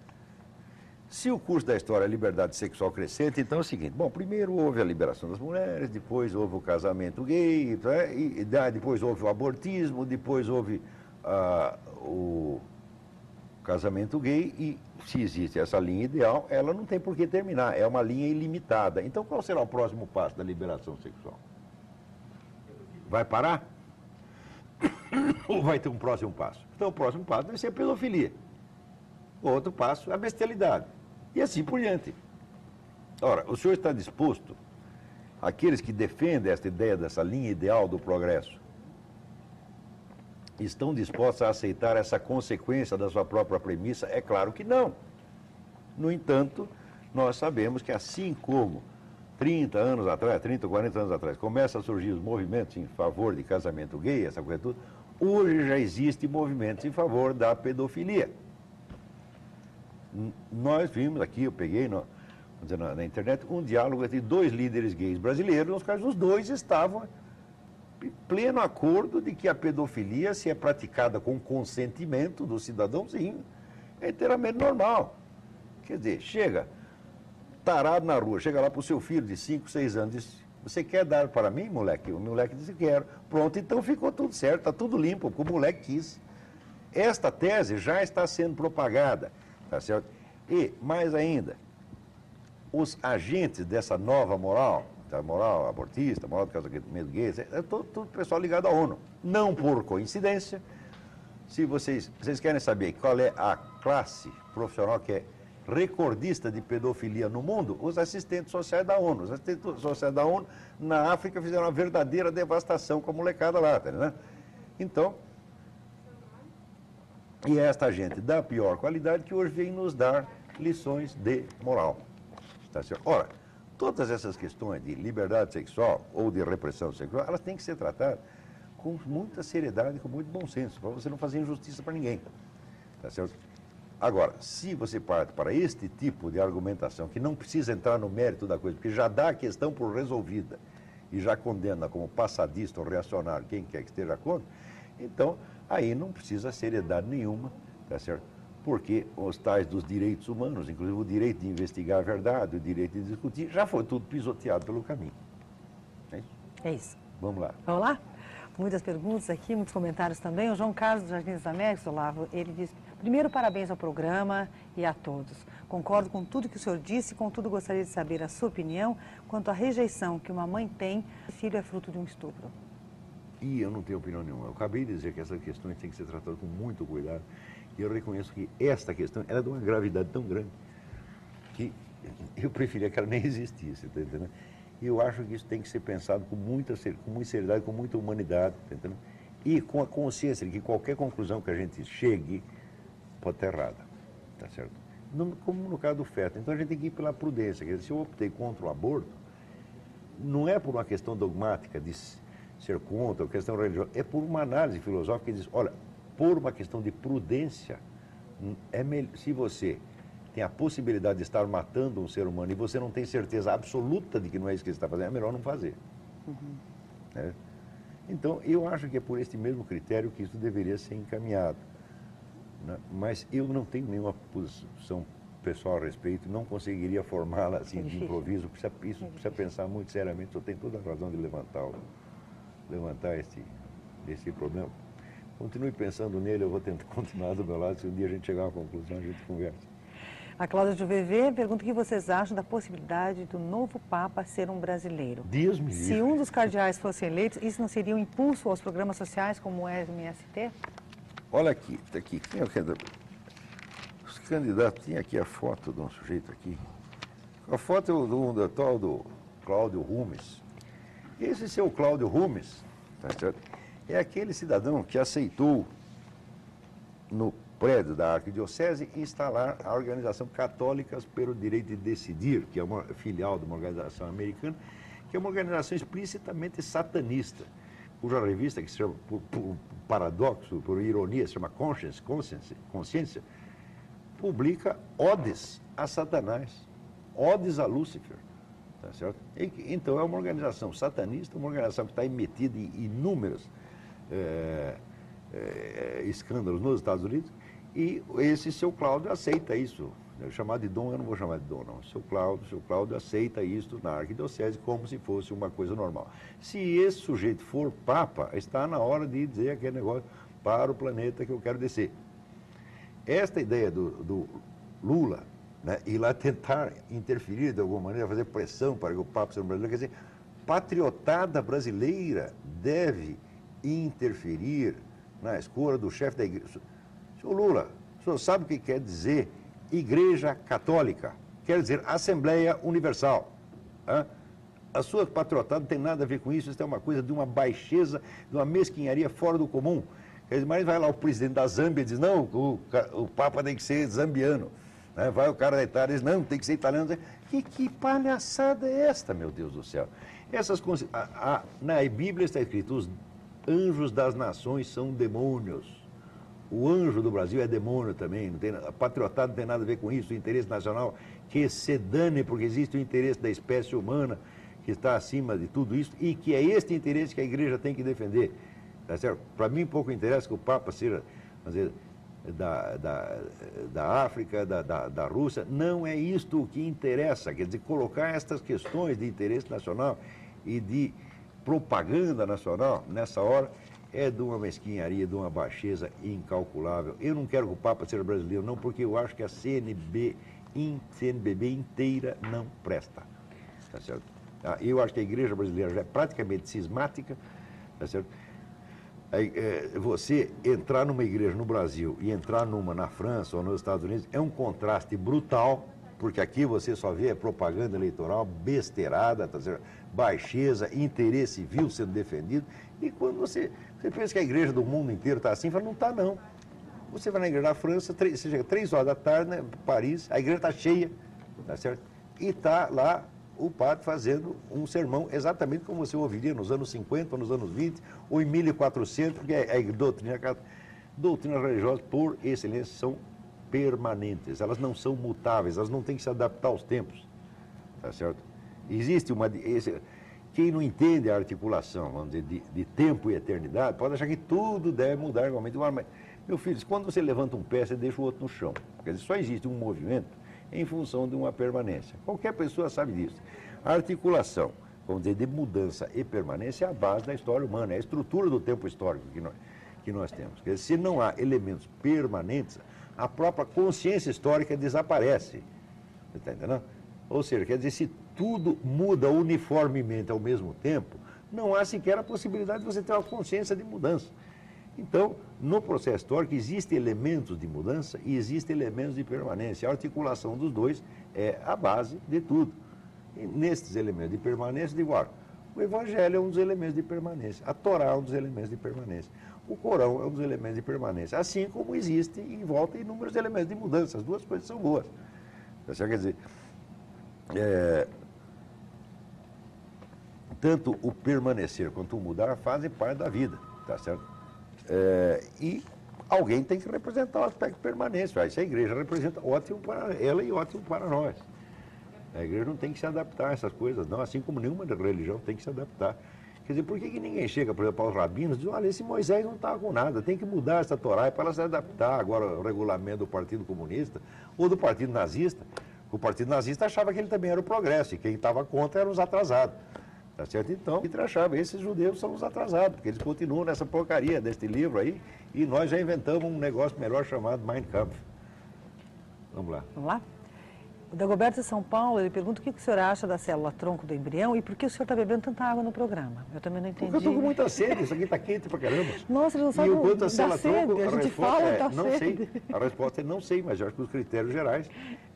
Speaker 2: se o curso da história é liberdade sexual crescente, então é o seguinte: bom, primeiro houve a liberação das mulheres, depois houve o casamento gay, depois houve o abortismo, depois houve o casamento gay, e se existe essa linha ideal, ela não tem por que terminar, é uma linha ilimitada. Então qual será o próximo passo da liberação sexual? Vai parar? Ou vai ter um próximo passo? Então o próximo passo deve ser a pedofilia. O outro passo é a bestialidade. E assim por diante. Ora, o senhor está disposto, aqueles que defendem esta ideia dessa linha ideal do progresso, estão dispostos a aceitar essa consequência da sua própria premissa? É claro que não. No entanto, nós sabemos que assim como 30 anos atrás, 30 ou 40 anos atrás, começam a surgir os movimentos em favor de casamento gay, essa coisa toda, hoje já existem movimentos em favor da pedofilia. Nós vimos aqui, eu peguei na internet, um diálogo entre dois líderes gays brasileiros, nos quais os dois estavam em pleno acordo de que a pedofilia, se é praticada com consentimento do cidadão, sim, é inteiramente normal. Quer dizer, chega tarado na rua, chega lá para o seu filho de 5, 6 anos, diz: você quer dar para mim, moleque? O moleque disse: quero. Pronto, então ficou tudo certo, está tudo limpo, porque o moleque quis. Esta tese já está sendo propagada, tá certo? E, mais ainda, os agentes dessa nova moral, da moral abortista, moral do casamento gay, é todo pessoal ligado à ONU. Não por coincidência, se vocês querem saber qual é a classe profissional que é recordista de pedofilia no mundo, os assistentes sociais da ONU. Os assistentes sociais da ONU na África fizeram uma verdadeira devastação com a molecada lá, tá, né? Então, e é esta gente da pior qualidade que hoje vem nos dar lições de moral. Tá certo? Ora, todas essas questões de liberdade sexual ou de repressão sexual, elas têm que ser tratadas com muita seriedade, com muito bom senso, para você não fazer injustiça para ninguém. Tá certo? Agora, se você parte para este tipo de argumentação, que não precisa entrar no mérito da coisa, porque já dá a questão por resolvida e já condena como passadista ou reacionário quem quer que esteja contra, então aí não precisa seriedade nenhuma, tá certo? Porque os tais dos direitos humanos, inclusive o direito de investigar a verdade, o direito de discutir, já foi tudo pisoteado pelo caminho. É isso?
Speaker 1: É isso.
Speaker 2: Vamos lá.
Speaker 1: Vamos lá? Muitas perguntas aqui, muitos comentários também. O João Carlos dos Jardins das Américas, Olavo, ele diz: primeiro, parabéns ao programa e a todos. Concordo com tudo que o senhor disse, contudo gostaria de saber a sua opinião quanto à rejeição que uma mãe tem se o filho é fruto de um estupro.
Speaker 2: E eu não tenho opinião nenhuma. Eu acabei de dizer que essas questões têm que ser tratadas com muito cuidado. E eu reconheço que esta questão ela é de uma gravidade tão grande que eu preferia que ela nem existisse, tá entendendo? E eu acho que isso tem que ser pensado com muita seriedade, com muita humanidade, tá entendendo? E com a consciência de que qualquer conclusão que a gente chegue pode estar errada, tá certo? Como no caso do feto. Então a gente tem que ir pela prudência. Quer dizer, se eu optei contra o aborto, não é por uma questão dogmática de ser contra, ou questão religiosa, é por uma análise filosófica que diz: olha, por uma questão de prudência, se você tem a possibilidade de estar matando um ser humano e você não tem certeza absoluta de que não é isso que você está fazendo, é melhor não fazer. Né? Então, eu acho que é por este mesmo critério que isso deveria ser encaminhado. né? Mas eu não tenho nenhuma posição pessoal a respeito, não conseguiria formá-la assim de improviso, isso precisa pensar muito seriamente, eu tenho toda a razão de levantar esse problema. Continue pensando nele, eu vou tentar continuar do meu lado, se um dia a gente chegar a uma conclusão, a gente conversa.
Speaker 1: A Cláudia de VV pergunta o que vocês acham da possibilidade do novo Papa ser um brasileiro.
Speaker 2: Deus me livre.
Speaker 1: Se um dos cardeais fosse eleito, isso não seria um impulso aos programas sociais como o MST?
Speaker 2: Olha aqui, está aqui. Quem é o candidato? Os candidatos, tem aqui a foto de um sujeito aqui. A foto é do tal do Cláudio Rumes. Esse seu Cláudio Rumes, tá certo? É aquele cidadão que aceitou no prédio da Arquidiocese instalar a Organização Católicas pelo Direito de Decidir, que é uma filial de uma organização americana, que é uma organização explicitamente satanista, cuja revista, que se chama, por paradoxo, por ironia, se chama Consciência, publica odes a Satanás, odes a Lúcifer, tá certo? Então é uma organização satanista, uma organização que está metida em inúmeros escândalos nos Estados Unidos, e esse seu Cláudio aceita isso. Chamado de dom, eu não vou chamar de dom, não. Seu Cláudio aceita isso na Arquidiocese como se fosse uma coisa normal. Se esse sujeito for Papa, está na hora de dizer aquele negócio para o planeta que eu quero descer. Esta ideia do Lula, né, ir lá tentar interferir de alguma maneira, fazer pressão para que o Papa seja um brasileiro, quer dizer, patriotada brasileira deve interferir na escolha do chefe da igreja. Senhor Lula, o senhor sabe o que quer dizer Igreja Católica? Quer dizer Assembleia Universal. Hein? A sua patriotada não tem nada a ver com isso, isso é uma coisa de uma baixeza, de uma mesquinharia fora do comum. Mas vai lá o presidente da Zâmbia e diz, não, o Papa tem que ser zambiano. Né? Vai o cara da Itália e diz, não, tem que ser italiano. Que palhaçada é esta, meu Deus do céu? Na Bíblia está escrito, os anjos das nações são demônios. O anjo do Brasil é demônio também, a patriotada não tem nada a ver com isso, o interesse nacional que se dane, porque existe o interesse da espécie humana que está acima de tudo isso e que é este interesse que a igreja tem que defender. Tá certo? Para mim pouco interessa que o Papa seja, vamos dizer, da África, da Rússia, não é isto o que interessa, quer dizer, colocar estas questões de interesse nacional e de propaganda nacional nessa hora é de uma mesquinharia, de uma baixeza incalculável. Eu não quero que o Papa seja brasileiro, não, porque eu acho que a CNBB inteira não presta. Tá certo? Eu acho que a igreja brasileira já é praticamente cismática, tá certo? Você entrar numa igreja no Brasil e entrar numa na França ou nos Estados Unidos é um contraste brutal, porque aqui você só vê propaganda eleitoral, besteirada, tá certo? Baixeza, interesse vil sendo defendido. E quando você pensa que a igreja do mundo inteiro está assim, fala, não está não. Você vai na igreja da França, você chega 3 horas da tarde, né, Paris, a igreja está cheia, tá certo? E está lá o padre fazendo um sermão exatamente como você ouviria nos anos 50, nos anos 20, ou em 1400, porque doutrinas religiosas, por excelência, são permanentes, elas não são mutáveis, elas não têm que se adaptar aos tempos, tá certo? Existe quem não entende a articulação, vamos dizer, de tempo e eternidade, pode achar que tudo deve mudar igualmente. Mas, meu filho, quando você levanta um pé, você deixa o outro no chão. Quer dizer, só existe um movimento em função de uma permanência. Qualquer pessoa sabe disso. A articulação, vamos dizer, de mudança e permanência é a base da história humana, é a estrutura do tempo histórico que nós temos. Quer dizer, se não há elementos permanentes, a própria consciência histórica desaparece. Você está entendendo? Ou seja, quer dizer, se tudo muda uniformemente ao mesmo tempo, não há sequer a possibilidade de você ter uma consciência de mudança. Então, no processo histórico, existem elementos de mudança e existem elementos de permanência. A articulação dos dois é a base de tudo. E nesses elementos de permanência, digo, o Evangelho é um dos elementos de permanência, a Torá é um dos elementos de permanência, o Corão é um dos elementos de permanência, assim como existe em volta inúmeros elementos de mudança. As duas coisas são boas. Quer dizer, tanto o permanecer quanto o mudar fazem parte da vida, tá certo? E alguém tem que representar o aspecto permanente. Isso a igreja representa, ótimo para ela e ótimo para nós. A igreja não tem que se adaptar a essas coisas, não, assim como nenhuma religião tem que se adaptar. Quer dizer, por que ninguém chega, por exemplo, aos rabinos e diz, olha, esse Moisés não está com nada, tem que mudar essa Torá para ela se adaptar agora ao regulamento do Partido Comunista ou do Partido Nazista. O Partido Nazista achava que ele também era o progresso e quem estava contra eram os atrasados. Tá certo? Então, Hitler achava, esses judeus são os atrasados, porque eles continuam nessa porcaria deste livro aí e nós já inventamos um negócio melhor chamado Mein Kampf. Vamos lá.
Speaker 1: Vamos lá? O Dagoberto de São Paulo, ele pergunta o que o senhor acha da célula tronco do embrião e por que o senhor está bebendo tanta água no programa. Eu também não entendi.
Speaker 2: Porque eu estou com muita sede, isso aqui está quente pra caramba.
Speaker 1: Nossa, ele não sabe
Speaker 2: da
Speaker 1: célula
Speaker 2: tronco,
Speaker 1: a gente fala da
Speaker 2: não
Speaker 1: sede.
Speaker 2: sei. A resposta é não sei, mas eu acho que os critérios gerais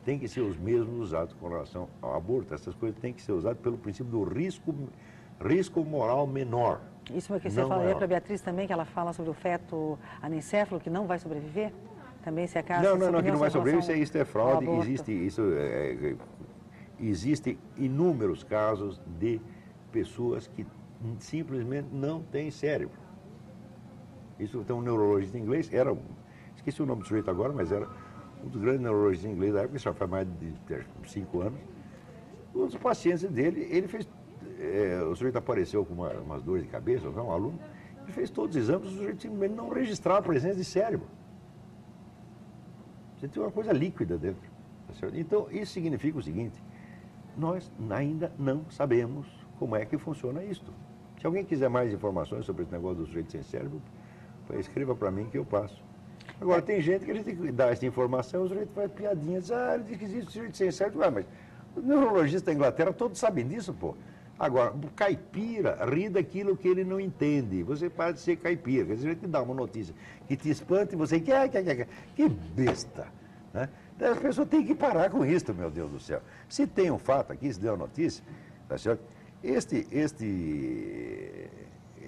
Speaker 2: têm que ser os mesmos usados com relação ao aborto. Essas coisas têm que ser usadas pelo princípio do risco moral menor.
Speaker 1: Isso é o que você falaria para a Beatriz também, que ela fala sobre o feto anencéfalo que não vai sobreviver? Também se acaso...
Speaker 2: Não, que não vai sobreviver, isso é fraude. Existem inúmeros casos de pessoas que simplesmente não têm cérebro. Isso tem um neurologista inglês, esqueci o nome do sujeito agora, mas era um dos grandes neurologistas ingleses da época, isso já faz mais de 5 anos. Um dos pacientes dele, ele fez... o sujeito apareceu com umas dores de cabeça, um aluno, ele fez todos os exames, o sujeito simplesmente não registrava a presença de cérebro. Você tem uma coisa líquida dentro. Tá, então, isso significa o seguinte, nós ainda não sabemos como é que funciona isto. Se alguém quiser mais informações sobre esse negócio do sujeito sem cérebro, escreva para mim que eu passo. Agora, tem gente que a gente tem que dar essa informação, o sujeito faz piadinhas, ele diz que existe sujeito sem cérebro, mas os neurologistas da Inglaterra todos sabem disso, pô. Agora, o caipira ri daquilo que ele não entende. Você pode ser caipira, quer dizer, ele te dá uma notícia que te espanta e você que besta, né? Então, as pessoas têm que parar com isso, meu Deus do céu. Se tem um fato aqui, se deu a notícia, tá certo?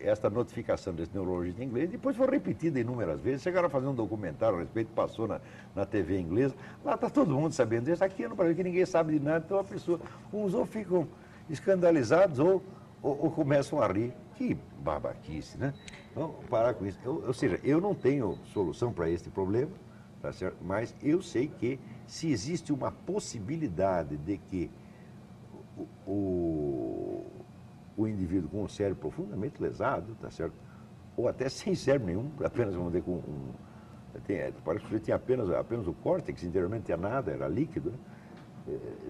Speaker 2: Esta notificação desse neurologista inglês, depois foi repetida inúmeras vezes, chegaram a fazer um documentário a respeito, passou na TV inglesa, lá está todo mundo sabendo disso, aqui no Brasil que ninguém sabe de nada, então a pessoa, uns ou ficam escandalizados ou começam a rir. Que babaquice, né? Vamos parar com isso. Ou seja, eu não tenho solução para este problema, tá certo? Mas eu sei que se existe uma possibilidade de que o indivíduo com o cérebro profundamente lesado, tá certo? Ou até sem cérebro nenhum, apenas, vamos dizer, parece que ele tinha apenas o córtex, interiormente tinha nada, era líquido, né?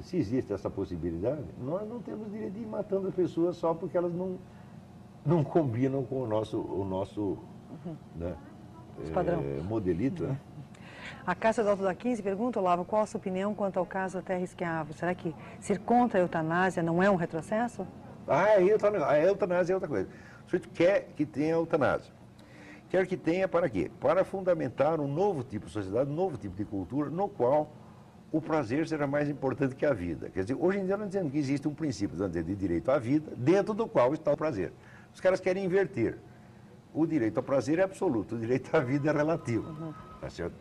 Speaker 2: Se existe essa possibilidade, nós não temos direito de ir matando as pessoas só porque elas não combinam com o nosso né, modelito. Né?
Speaker 1: A Cássia do Alto da 15 pergunta, Olavo, qual a sua opinião quanto ao caso da terra esquiavo? Será que ser contra a eutanásia não é um retrocesso?
Speaker 2: A eutanásia é outra coisa. O sujeito quer que tenha eutanásia. Quer que tenha para quê? Para fundamentar um novo tipo de sociedade, um novo tipo de cultura, no qual o prazer será mais importante que a vida. Quer dizer, hoje em dia nós dizemos que existe um princípio de direito à vida, dentro do qual está o prazer. Os caras querem inverter. O direito ao prazer é absoluto, o direito à vida é relativo. Tá certo?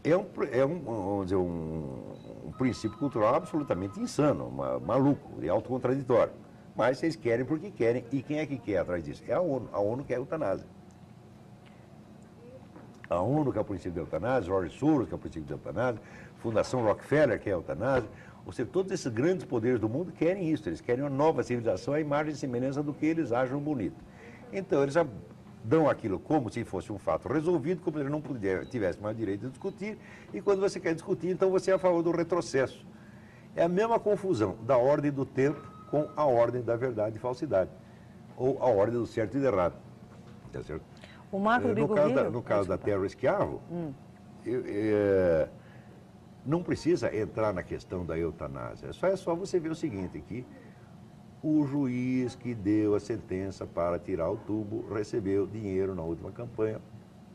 Speaker 2: Vamos dizer, um princípio cultural absolutamente insano, maluco e autocontraditório. Mas eles querem porque querem. E quem é que quer atrás disso? É a ONU. A ONU quer a eutanásia. A ONU quer o princípio da eutanásia, George Soros quer o princípio da eutanásia, Fundação Rockefeller quer a eutanásia. Ou seja, todos esses grandes poderes do mundo querem isso. Eles querem uma nova civilização à imagem e semelhança do que eles acham bonito. Então, eles dão aquilo como se fosse um fato resolvido, como se ele não tivesse mais direito de discutir. E quando você quer discutir, então você é a favor do retrocesso. É a mesma confusão da ordem do tempo com a ordem da verdade e falsidade, ou a ordem do certo e do errado. Tá certo?
Speaker 1: O Marco do
Speaker 2: no caso da terra esquiavo, não precisa entrar na questão da eutanásia. É só você ver o seguinte, que o juiz que deu a sentença para tirar o tubo recebeu dinheiro na última campanha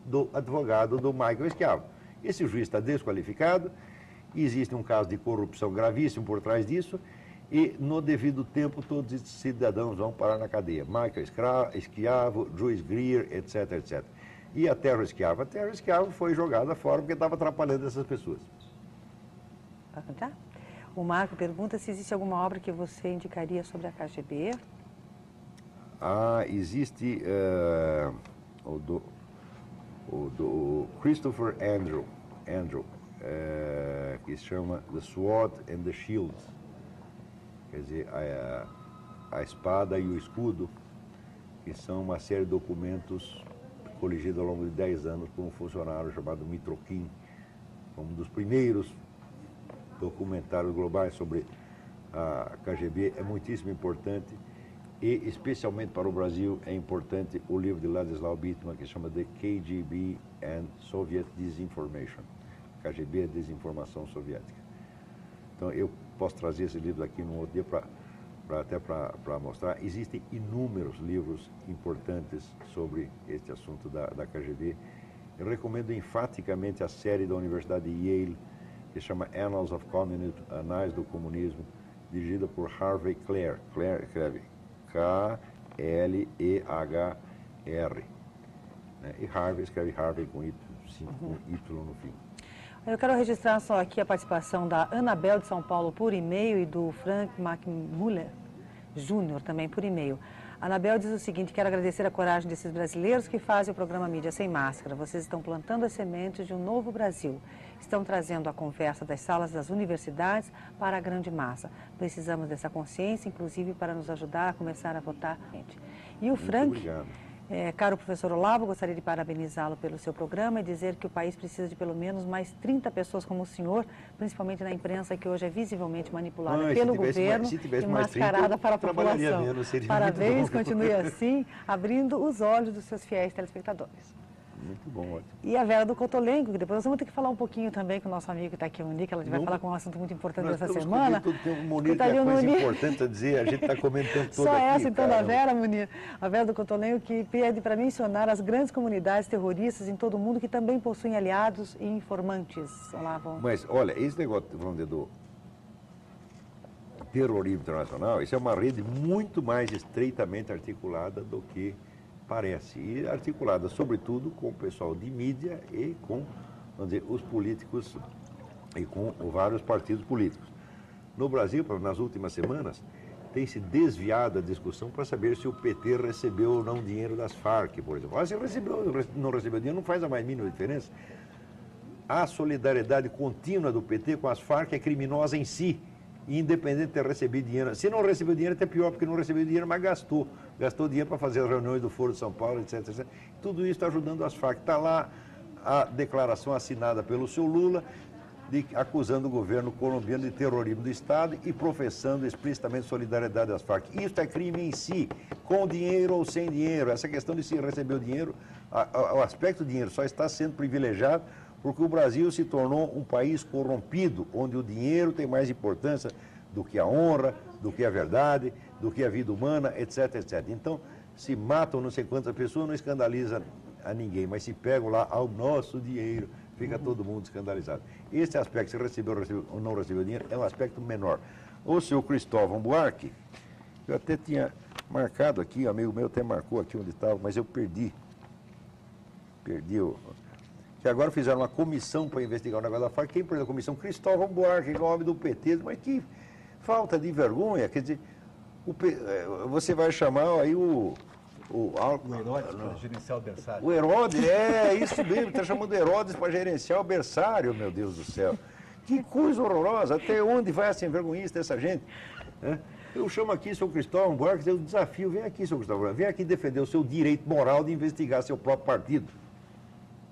Speaker 2: do advogado do Michael Esquiavo. Esse juiz está desqualificado, existe um caso de corrupção gravíssimo por trás disso, e no devido tempo todos esses cidadãos vão parar na cadeia. Michael Esquiavo, Joyce Greer, etc, etc. E a terra esquiavo foi jogada fora porque estava atrapalhando essas pessoas.
Speaker 1: Pode contar? O Marco pergunta se existe alguma obra que você indicaria sobre a KGB.
Speaker 2: Existe o do Christopher Andrew que se chama The Sword and the Shield. Quer dizer, a espada e o escudo, que são uma série de documentos coligidos ao longo de 10 anos por um funcionário chamado Mitrokin, um dos primeiros documentários globais sobre a KGB. É muitíssimo importante e, especialmente para o Brasil, é importante o livro de Ladislav Bittman, que chama The KGB and Soviet Disinformation. KGB é desinformação soviética. Então, eu posso trazer esse livro aqui num outro dia para mostrar. Existem inúmeros livros importantes sobre este assunto da KGB. Eu recomendo enfaticamente a série da Universidade de Yale, que se chama Annals of Communism, Anais do Comunismo, dirigida por Harvey Klehr. Klehr escreve K-L-E-H-R. Né? E Harvey escreve Harvey com Y no fim.
Speaker 1: Eu quero registrar só aqui a participação da Anabel de São Paulo por e-mail e do Frank McMuller Júnior também por e-mail. A Anabel diz o seguinte: quero agradecer a coragem desses brasileiros que fazem o programa Mídia Sem Máscara. Vocês estão plantando as sementes de um novo Brasil. Estão trazendo a conversa das salas das universidades para a grande massa. Precisamos dessa consciência, inclusive para nos ajudar a começar a votar. E o Frank, caro professor Olavo, gostaria de parabenizá-lo pelo seu programa e dizer que o país precisa de pelo menos mais 30 pessoas como o senhor, principalmente na imprensa que hoje é visivelmente manipulada pelo governo e mascarada para a população. Parabéns, continue assim, abrindo os olhos dos seus fiéis telespectadores.
Speaker 2: Muito bom, ótimo.
Speaker 1: E a Vera do Cotolengo, que depois nós vamos ter que falar um pouquinho também com o nosso amigo que está aqui, o Munir, que ela vai falar com um assunto muito importante dessa semana.
Speaker 2: Tem um Munir que é coisa importante a dizer, a gente está comentando tudo
Speaker 1: Só
Speaker 2: aqui.
Speaker 1: Só essa então da Vera, Munir. A Vera do Cotolengo que pede para mencionar as grandes comunidades terroristas em todo o mundo que também possuem aliados e informantes. Olavo.
Speaker 2: Mas, olha, esse negócio, vamos dizer, do terrorismo internacional, isso é uma rede muito mais estreitamente articulada do que parece, e articulada sobretudo com o pessoal de mídia e com, vamos dizer, os políticos e com vários partidos políticos. No Brasil, nas últimas semanas, tem se desviado a discussão para saber se o PT recebeu ou não dinheiro das Farc, por exemplo. Se recebeu ou não recebeu dinheiro, não faz a mais mínima diferença. A solidariedade contínua do PT com as Farc é criminosa em si, independente de ter recebido dinheiro. Se não recebeu dinheiro, é até pior, porque não recebeu dinheiro, mas gastou. Gastou dinheiro para fazer as reuniões do Foro de São Paulo, etc, etc. Tudo isso está ajudando as Farc. Está lá a declaração assinada pelo seu Lula, acusando o governo colombiano de terrorismo do Estado e professando explicitamente solidariedade às Farc. Isso é crime em si, com dinheiro ou sem dinheiro. Essa questão de se receber o dinheiro, o aspecto do dinheiro só está sendo privilegiado porque o Brasil se tornou um país corrompido, onde o dinheiro tem mais importância do que a honra, do que a verdade, do que a vida humana, etc, etc. Então, se matam não sei quantas pessoas, não escandaliza a ninguém, mas se pegam lá ao nosso dinheiro, fica todo mundo escandalizado. Esse aspecto, se recebeu ou não recebeu dinheiro, é um aspecto menor. O seu Cristóvão Buarque, eu até tinha marcado aqui, um amigo meu até marcou aqui onde estava, mas eu perdi que agora fizeram uma comissão para investigar o negócio da Farc. Quem perdeu a comissão? Cristóvão Buarque, que é o homem do PT. Mas que falta de vergonha. Quer dizer, você vai chamar aí o
Speaker 3: Herodes para gerenciar o berçário.
Speaker 2: O Herodes, isso mesmo, está chamando Herodes para gerenciar o berçário, meu Deus do céu. Que coisa horrorosa, até onde vai essa envergonhice dessa gente? Eu chamo aqui o seu Cristóvão Buarque, eu desafio, vem aqui, seu Cristóvão Buarque, vem aqui defender o seu direito moral de investigar seu próprio partido.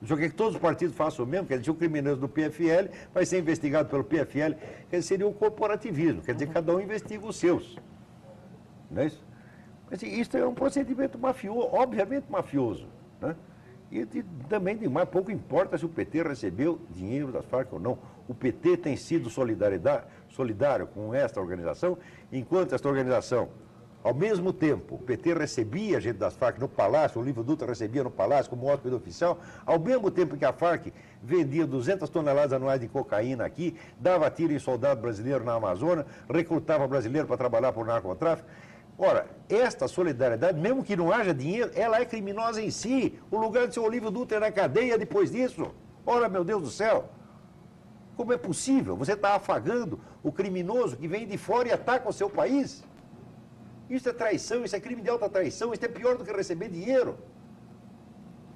Speaker 2: O senhor quer que todos os partidos façam o mesmo? Quer dizer, o criminoso do PFL vai ser investigado pelo PFL. Quer dizer, seria o corporativismo. Quer dizer, cada um investiga os seus. Não é isso? Mas isso é um procedimento mafioso, obviamente mafioso. Né? E também, mais pouco importa se o PT recebeu dinheiro das Farc ou não. O PT tem sido solidário com esta organização, enquanto esta organização, ao mesmo tempo, o PT recebia gente das Farc no Palácio, o Livro Dutra recebia no Palácio como hóspede oficial, ao mesmo tempo que a Farc vendia 200 toneladas anuais de cocaína aqui, dava tiro em soldado brasileiro na Amazônia, recrutava brasileiro para trabalhar por narcotráfico. Ora, esta solidariedade, mesmo que não haja dinheiro, ela é criminosa em si. O lugar de seu Olívio Dutra é na cadeia depois disso. Ora, meu Deus do céu, como é possível? Você está afagando o criminoso que vem de fora e ataca o seu país? Isso é traição, isso é crime de alta traição, isso é pior do que receber dinheiro.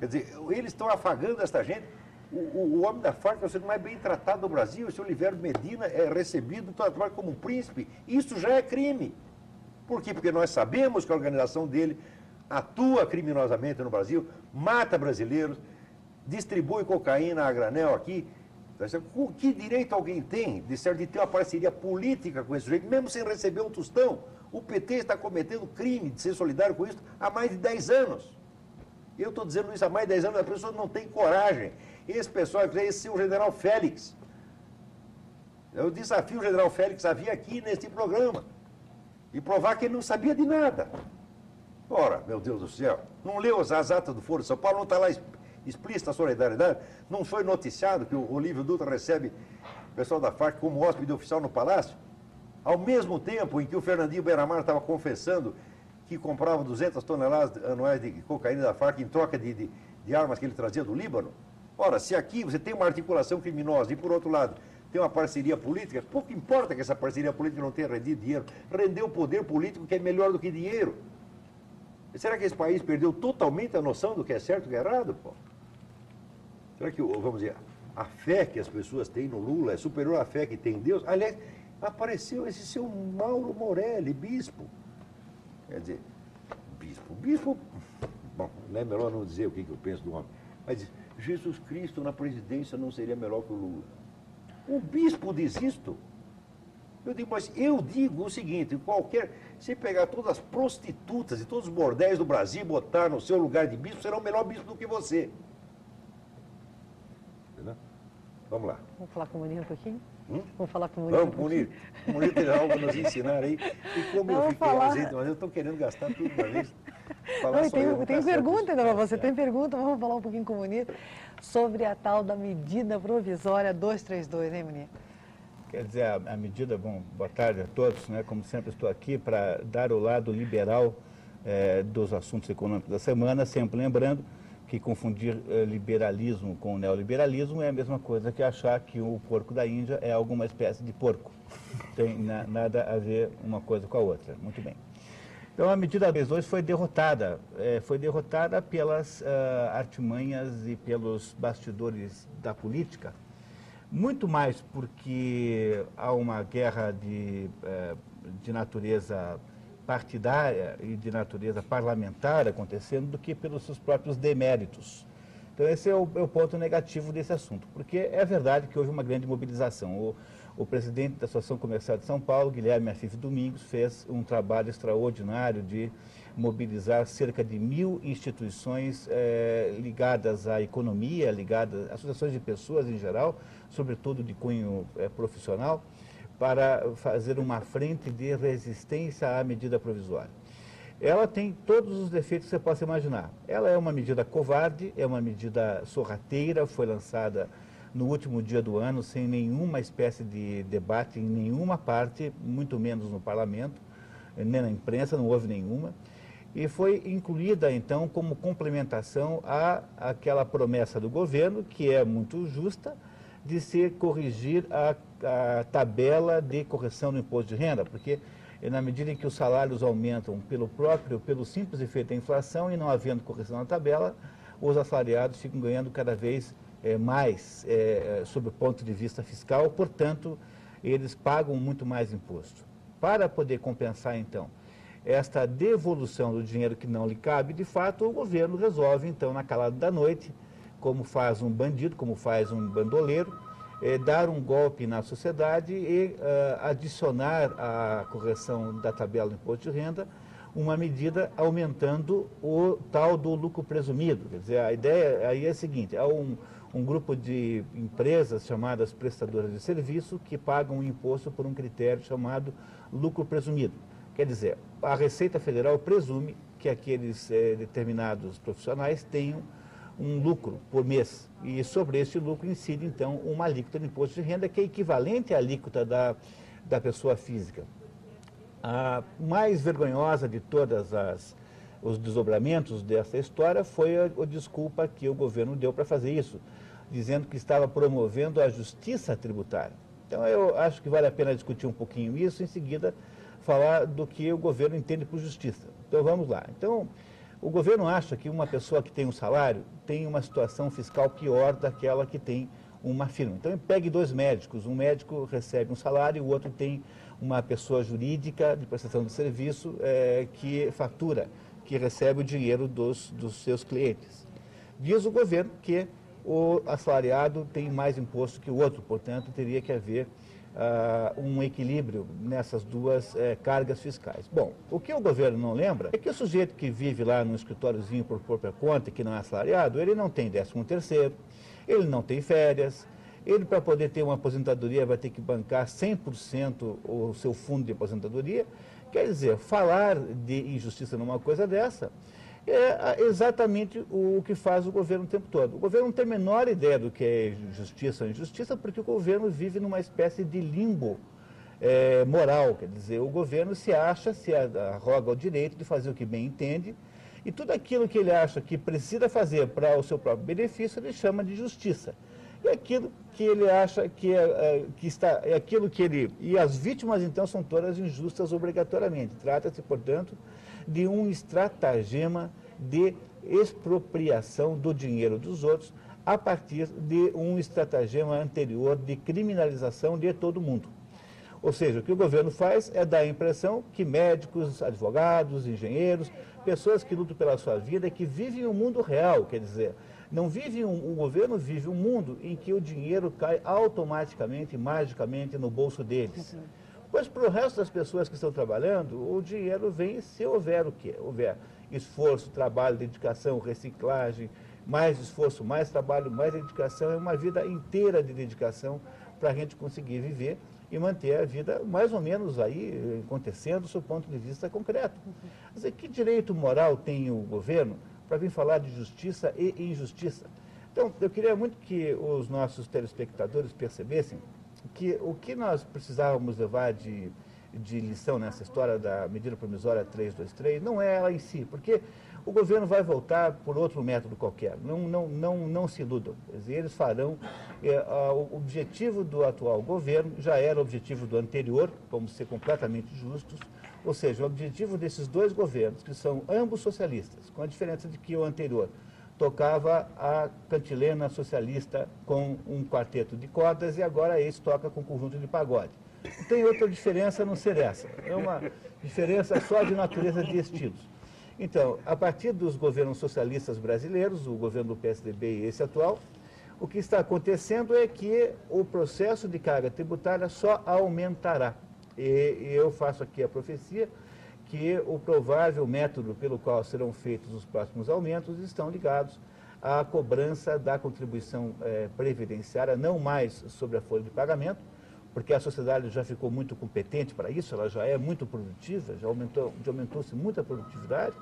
Speaker 2: Quer dizer, eles estão afagando esta gente. O homem da Farc é o ser mais bem tratado do Brasil, o seu Oliveira Medina é recebido, tratado como um príncipe. Isso já é crime. Por quê? Porque nós sabemos que a organização dele atua criminosamente no Brasil, mata brasileiros, distribui cocaína a granel aqui. Com que direito alguém tem de ter uma parceria política com esse sujeito, mesmo sem receber um tostão? O PT está cometendo crime de ser solidário com isso há mais de 10 anos. Eu estou dizendo isso há mais de 10 anos, as pessoas não têm coragem. Esse pessoal, esse é o general Félix. Eu desafio o general Félix a vir aqui neste programa e provar que ele não sabia de nada. Ora, meu Deus do céu, não leu as atas do Foro de São Paulo, não está lá explícita a solidariedade? Não foi noticiado que o Olívio Dutra recebe o pessoal da Farc como hóspede oficial no Palácio? Ao mesmo tempo em que o Fernandinho Beiramar estava confessando que comprava 200 toneladas anuais de cocaína da Farc em troca de armas que ele trazia do Líbano. Ora, se aqui você tem uma articulação criminosa e, por outro lado, tem uma parceria política, pouco importa que essa parceria política não tenha rendido dinheiro, rendeu poder político que é melhor do que dinheiro. Será que esse país perdeu totalmente a noção do que é certo e do que é errado, pô? Será que, vamos dizer, a fé que as pessoas têm no Lula é superior à fé que tem em Deus? Aliás, apareceu esse seu Mauro Morelli, bispo. Quer dizer, bispo, bom, não é melhor não dizer o que eu penso do homem, mas Jesus Cristo na presidência não seria melhor que o Lula. O bispo diz isto. Eu digo, mas eu digo o seguinte, se pegar todas as prostitutas e todos os bordéis do Brasil e botar no seu lugar de bispo, será o melhor bispo do que você. Entendeu? Vamos lá.
Speaker 1: Vamos falar com o Munir um pouquinho? Vamos falar com o Munir.
Speaker 2: Vamos, Munir. O Munir tem algo a nos ensinar aí. E como eu fiquei ausente, mas eu estou querendo gastar tudo uma vez.
Speaker 1: Tem pergunta ainda para você, tem pergunta, vamos falar um pouquinho com o Munir sobre a tal da medida provisória 232, hein, Munir?
Speaker 3: Quer dizer, a medida, bom, boa tarde a todos, né? Como sempre estou aqui para dar o lado liberal dos assuntos econômicos da semana, sempre lembrando que confundir liberalismo com neoliberalismo é a mesma coisa que achar que o porco da Índia é alguma espécie de porco. Tem nada a ver uma coisa com a outra. Muito bem. Então, a medida 232 foi derrotada pelas artimanhas e pelos bastidores da política, muito mais porque há uma guerra de natureza partidária e de natureza parlamentar acontecendo do que pelos seus próprios deméritos. Então, esse é o ponto negativo desse assunto, porque é verdade que houve uma grande mobilização. O presidente da Associação Comercial de São Paulo, Guilherme Assis Domingos, fez um trabalho extraordinário de mobilizar cerca de 1.000 instituições ligadas à economia, ligadas a associações de pessoas em geral, sobretudo de cunho profissional, para fazer uma frente de resistência à medida provisória. Ela tem todos os defeitos que você possa imaginar. Ela é uma medida covarde, é uma medida sorrateira, foi lançada no último dia do ano, sem nenhuma espécie de debate em nenhuma parte, muito menos no parlamento, nem na imprensa, não houve nenhuma. E foi incluída, então, como complementação àquela promessa do governo, que é muito justa, de se corrigir a tabela de correção do imposto de renda, porque na medida em que os salários aumentam pelo simples efeito da inflação e não havendo correção na tabela, os assalariados ficam ganhando cada vez mais sob o ponto de vista fiscal, portanto, eles pagam muito mais imposto. Para poder compensar, então, esta devolução do dinheiro que não lhe cabe, de fato, o governo resolve, então, na calada da noite, como faz um bandido, como faz um bandoleiro, dar um golpe na sociedade e adicionar à correção da tabela do imposto de renda uma medida aumentando o tal do lucro presumido. Quer dizer, a ideia aí é a seguinte, há um grupo de empresas chamadas prestadoras de serviço que pagam um imposto por um critério chamado lucro presumido. Quer dizer, a Receita Federal presume que aqueles determinados profissionais tenham um lucro por mês. E sobre esse lucro incide, então, uma alíquota de imposto de renda que é equivalente à alíquota da pessoa física. A mais vergonhosa de todas os desdobramentos dessa história foi a desculpa que o governo deu para fazer isso, dizendo que estava promovendo a justiça tributária. Então, eu acho que vale a pena discutir um pouquinho isso, em seguida falar do que o governo entende por justiça. Então, vamos lá. Então, o governo acha que uma pessoa que tem um salário tem uma situação fiscal pior daquela que tem uma firma. Então, pegue dois médicos. Um médico recebe um salário e o outro tem uma pessoa jurídica de prestação de serviço que fatura que recebe o dinheiro dos seus clientes. Diz o governo que o assalariado tem mais imposto que o outro, portanto, teria que haver um equilíbrio nessas duas cargas fiscais. Bom, o que o governo não lembra é que o sujeito que vive lá num escritóriozinho por própria conta, que não é assalariado, ele não tem 13º, ele não tem férias, ele, para poder ter uma aposentadoria, vai ter que bancar 100% o seu fundo de aposentadoria. Quer dizer, falar de injustiça numa coisa dessa é exatamente o que faz o governo o tempo todo. O governo não tem a menor ideia do que é justiça ou injustiça, porque o governo vive numa espécie de limbo moral. Quer dizer, o governo se arroga o direito de fazer o que bem entende, e tudo aquilo que ele acha que precisa fazer para o seu próprio benefício, ele chama de justiça. E aquilo que ele acha que é aquilo que ele... E as vítimas, então, são todas injustas obrigatoriamente. Trata-se, portanto, de um estratagema de expropriação do dinheiro dos outros a partir de um estratagema anterior de criminalização de todo mundo. Ou seja, o que o governo faz é dar a impressão que médicos, advogados, engenheiros, pessoas que lutam pela sua vida, que vivem o mundo real, quer dizer, não vive o governo vive um mundo em que o dinheiro cai automaticamente, magicamente, no bolso deles. Pois para o resto das pessoas que estão trabalhando, o dinheiro vem se houver o quê? Houver esforço, trabalho, dedicação, reciclagem, mais esforço, mais trabalho, mais dedicação, é uma vida inteira de dedicação para a gente conseguir viver e manter a vida mais ou menos aí acontecendo do seu ponto de vista concreto. Quer dizer, que direito moral tem o governo para vir falar de justiça e injustiça? Então, eu queria muito que os nossos telespectadores percebessem que o que nós precisávamos levar de lição nessa história da medida provisória 323 não é ela em si, porque o governo vai voltar por outro método qualquer. Não se iludam. Quer dizer, eles farão... o objetivo do atual governo já era o objetivo do anterior, vamos ser completamente justos, ou seja, o objetivo desses dois governos, que são ambos socialistas, com a diferença de que o anterior tocava a cantilena socialista com um quarteto de cordas e agora esse toca com um conjunto de pagode. Não tem outra diferença a não ser essa. É uma diferença só de natureza de estilos. Então, a partir dos governos socialistas brasileiros, o governo do PSDB e esse atual, o que está acontecendo é que o processo de carga tributária só aumentará. E eu faço aqui a profecia que o provável método pelo qual serão feitos os próximos aumentos estão ligados à cobrança da contribuição previdenciária, não mais sobre a folha de pagamento, porque a sociedade já ficou muito competente para isso, ela já é muito produtiva, já aumentou-se muito a produtividade,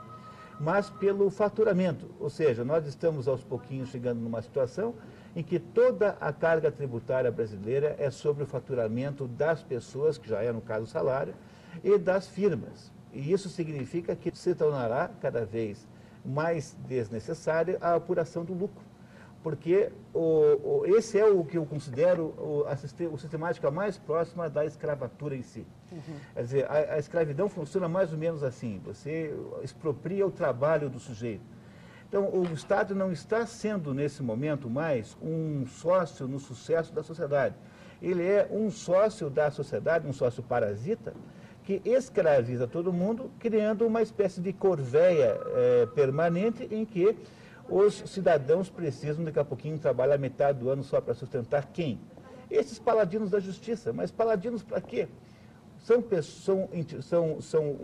Speaker 3: mas pelo faturamento. Ou seja, nós estamos aos pouquinhos chegando numa situação em que toda a carga tributária brasileira é sobre o faturamento das pessoas, que já é no caso o salário, e das firmas. E isso significa que se tornará cada vez mais desnecessária a apuração do lucro. Porque esse é o que eu considero a sistemática mais próxima da escravatura em si. Quer dizer, a escravidão funciona mais ou menos assim, você expropria o trabalho do sujeito. Então, o Estado não está sendo, nesse momento, mais um sócio no sucesso da sociedade. Ele é um sócio da sociedade, um sócio parasita, que escraviza todo mundo, criando uma espécie de corveia permanente em que os cidadãos precisam, daqui a pouquinho, trabalhar metade do ano só para sustentar quem? Esses paladinos da justiça. Mas paladinos para quê? São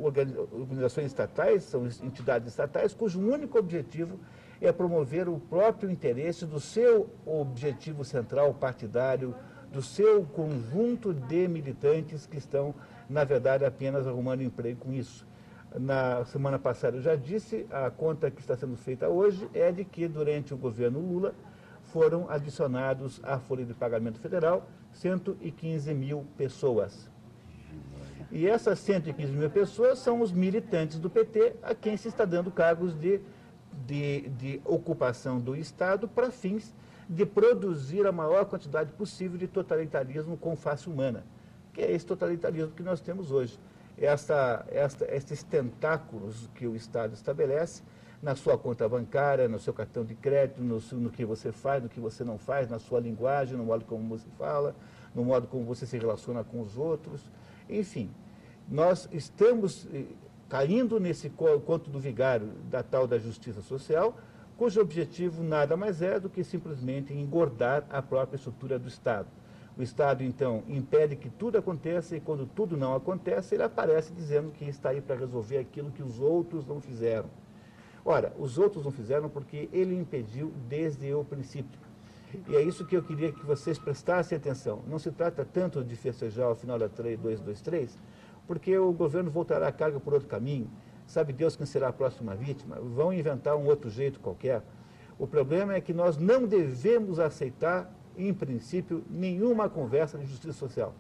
Speaker 3: organizações estatais, são entidades estatais, cujo único objetivo é promover o próprio interesse do seu objetivo central partidário, do seu conjunto de militantes que estão, na verdade, apenas arrumando emprego com isso. Na semana passada eu já disse, a conta que está sendo feita hoje é de que durante o governo Lula foram adicionados à folha de pagamento federal 115 mil pessoas. E essas 115 mil pessoas são os militantes do PT a quem se está dando cargos de ocupação do Estado para fins de produzir a maior quantidade possível de totalitarismo com face humana, que é esse totalitarismo que nós temos hoje. Esses tentáculos que o Estado estabelece na sua conta bancária, no seu cartão de crédito, no que você faz, no que você não faz, na sua linguagem, no modo como você fala, no modo como você se relaciona com os outros. Enfim, nós estamos caindo nesse conto do vigário da tal da justiça social, cujo objetivo nada mais é do que simplesmente engordar a própria estrutura do Estado. O Estado, então, impede que tudo aconteça e quando tudo não acontece, ele aparece dizendo que está aí para resolver aquilo que os outros não fizeram. Ora, os outros não fizeram porque ele impediu desde o princípio. E é isso que eu queria que vocês prestassem atenção. Não se trata tanto de festejar o final da 223, porque o governo voltará a carga por outro caminho. Sabe Deus quem será a próxima vítima? Vão inventar um outro jeito qualquer. O problema é que nós não devemos aceitar, em princípio, nenhuma conversa de justiça social.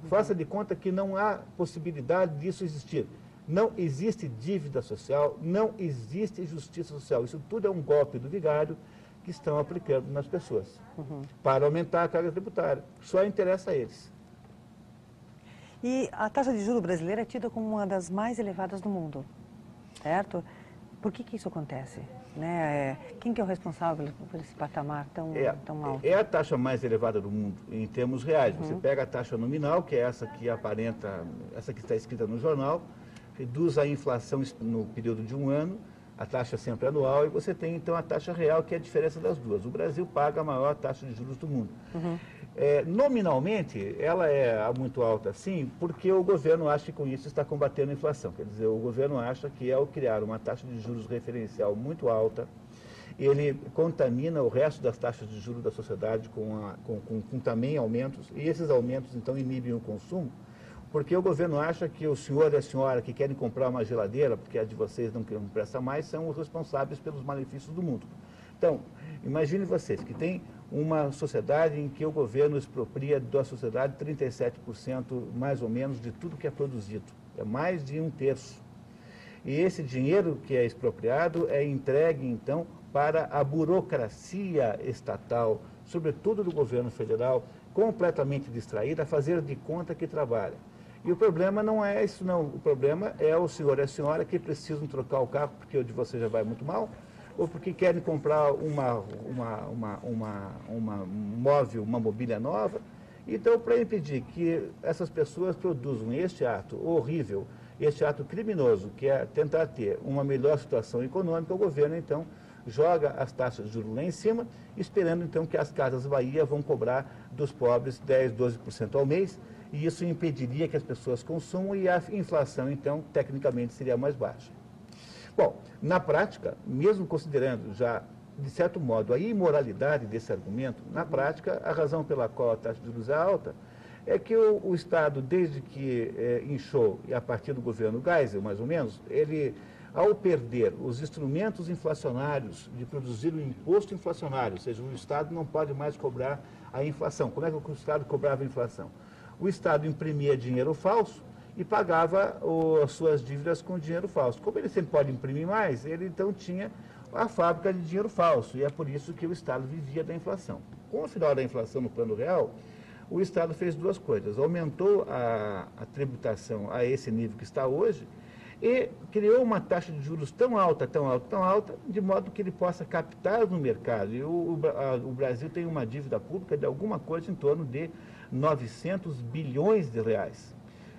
Speaker 3: Faça de conta que não há possibilidade disso existir. Não existe dívida social, não existe justiça social. Isso tudo é um golpe do vigário que estão aplicando nas pessoas, para aumentar a carga tributária. Só interessa a eles.
Speaker 1: E a taxa de juros brasileira é tida como uma das mais elevadas do mundo, certo? Por que isso acontece? Né? Quem que é o responsável por esse patamar tão alto?
Speaker 3: É a taxa mais elevada do mundo, em termos reais. Você pega a taxa nominal, que é essa que aparenta, essa que está escrita no jornal, reduz a inflação no período de um ano, a taxa sempre anual, e você tem então a taxa real, que é a diferença das duas. O Brasil paga a maior taxa de juros do mundo. Nominalmente, ela é muito alta, sim, porque o governo acha que com isso está combatendo a inflação. Quer dizer, o governo acha que ao criar uma taxa de juros referencial muito alta, ele contamina o resto das taxas de juros da sociedade com também aumentos, e esses aumentos, então, inibem o consumo, porque o governo acha que o senhor e a senhora que querem comprar uma geladeira, porque a de vocês não presta mais, são os responsáveis pelos malefícios do mundo. Então, imagine vocês que tem uma sociedade em que o governo expropria da sociedade 37% mais ou menos de tudo que é produzido. É mais de 1/3. E esse dinheiro que é expropriado é entregue, então, para a burocracia estatal, sobretudo do governo federal, completamente distraída, a fazer de conta que trabalha. E o problema não é isso, não. O problema é o senhor e a senhora que precisam trocar o carro porque o de você já vai muito mal, ou porque querem comprar um móvel, uma mobília nova. Então, para impedir que essas pessoas produzam este ato horrível, este ato criminoso, que é tentar ter uma melhor situação econômica, o governo, então, joga as taxas de juros lá em cima, esperando, então, que as Casas Bahia vão cobrar dos pobres 10%, 12% ao mês, e isso impediria que as pessoas consumam e a inflação, então, tecnicamente, seria mais baixa. Bom, na prática, mesmo considerando já, de certo modo, a imoralidade desse argumento, na prática, a razão pela qual a taxa de juros é alta é que o Estado, desde que inchou, e a partir do governo Geisel, mais ou menos, ele, ao perder os instrumentos inflacionários de produzir o imposto inflacionário, ou seja, o Estado não pode mais cobrar a inflação. Como é que o Estado cobrava a inflação? O Estado imprimia dinheiro falso e pagava as suas dívidas com dinheiro falso. Como ele sempre pode imprimir mais, ele então tinha a fábrica de dinheiro falso, e é por isso que o Estado vivia da inflação. Com o final da inflação no plano real, o Estado fez duas coisas: aumentou a tributação a esse nível que está hoje e criou uma taxa de juros tão alta, de modo que ele possa captar no mercado. E o Brasil tem uma dívida pública de alguma coisa em torno de 900 bilhões de reais.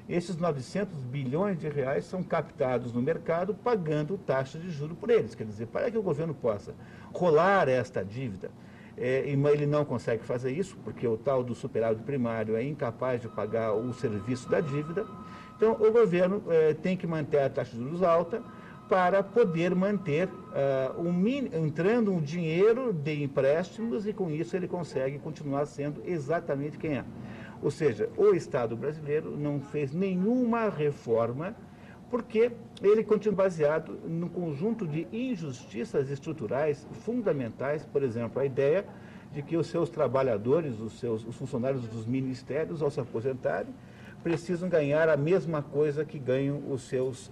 Speaker 3: Esses 900 bilhões de reais são captados no mercado pagando taxa de juros por eles. Quer dizer, para que o governo possa rolar esta dívida, ele não consegue fazer isso, porque o tal do superávit primário é incapaz de pagar o serviço da dívida. Então, o governo tem que manter a taxa de juros alta para poder manter entrando um dinheiro de empréstimos, e com isso ele consegue continuar sendo exatamente quem é. Ou seja, o Estado brasileiro não fez nenhuma reforma porque ele continua baseado no conjunto de injustiças estruturais fundamentais. Por exemplo, a ideia de que os seus trabalhadores, os funcionários dos ministérios, ao se aposentarem, precisam ganhar a mesma coisa que ganham os seus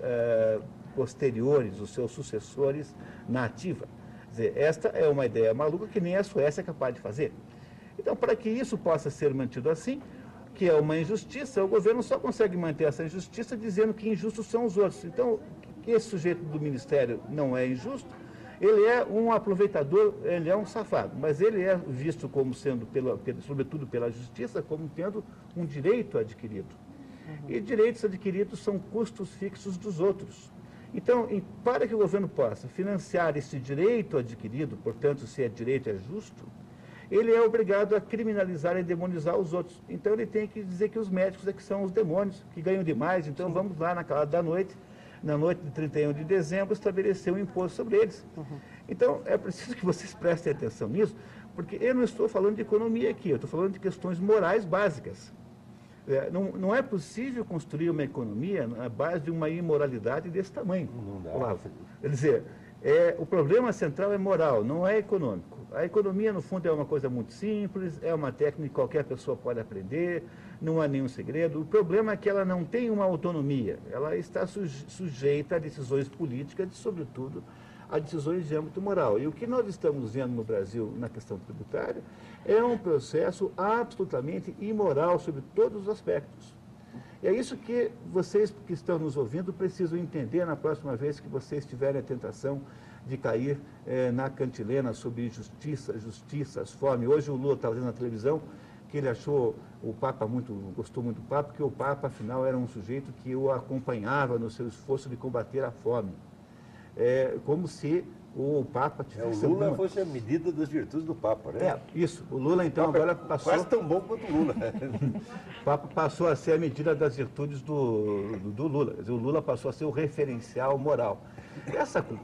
Speaker 3: posteriores, os seus sucessores na ativa. Quer dizer, esta é uma ideia maluca que nem a Suécia é capaz de fazer. Então, para que isso possa ser mantido assim, que é uma injustiça, o governo só consegue manter essa injustiça dizendo que injustos são os outros. Então, esse sujeito do ministério não é injusto, ele é um aproveitador, ele é um safado, mas ele é visto como sendo, sobretudo pela justiça, como tendo um direito adquirido. E direitos adquiridos são custos fixos dos outros. Então, para que o governo possa financiar esse direito adquirido, portanto, se é direito é justo, ele é obrigado a criminalizar e demonizar os outros. Então, ele tem que dizer que os médicos é que são os demônios, que ganham demais. Então, vamos lá naquela da noite, na noite de 31 de dezembro, estabelecer um imposto sobre eles. Então, é preciso que vocês prestem atenção nisso, porque eu não estou falando de economia aqui, eu estou falando de questões morais básicas. Não é possível construir uma economia na base de uma imoralidade desse tamanho.
Speaker 2: Não dá.
Speaker 3: Olavo. Quer dizer, o problema central é moral, não é econômico. A economia, no fundo, é uma coisa muito simples, é uma técnica que qualquer pessoa pode aprender, não há nenhum segredo. O problema é que ela não tem uma autonomia, ela está sujeita a decisões políticas e, sobretudo, a decisões de âmbito moral. E o que nós estamos vendo no Brasil na questão tributária é um processo absolutamente imoral sobre todos os aspectos. E é isso que vocês que estão nos ouvindo precisam entender na próxima vez que vocês tiverem a tentação de cair na cantilena sobre justiças, fome. Hoje o Lula estava dizendo na televisão que ele achou gostou muito do Papa, porque o Papa, afinal, era um sujeito que o acompanhava no seu esforço de combater a fome. Como se o Papa tivesse...
Speaker 2: O Lula fosse a medida das virtudes do Papa, né?
Speaker 3: Isso. O Lula, então, agora passou...
Speaker 2: Quase tão bom quanto o Lula.
Speaker 3: O Papa passou a ser a medida das virtudes do Lula. Quer dizer, o Lula passou a ser o referencial moral.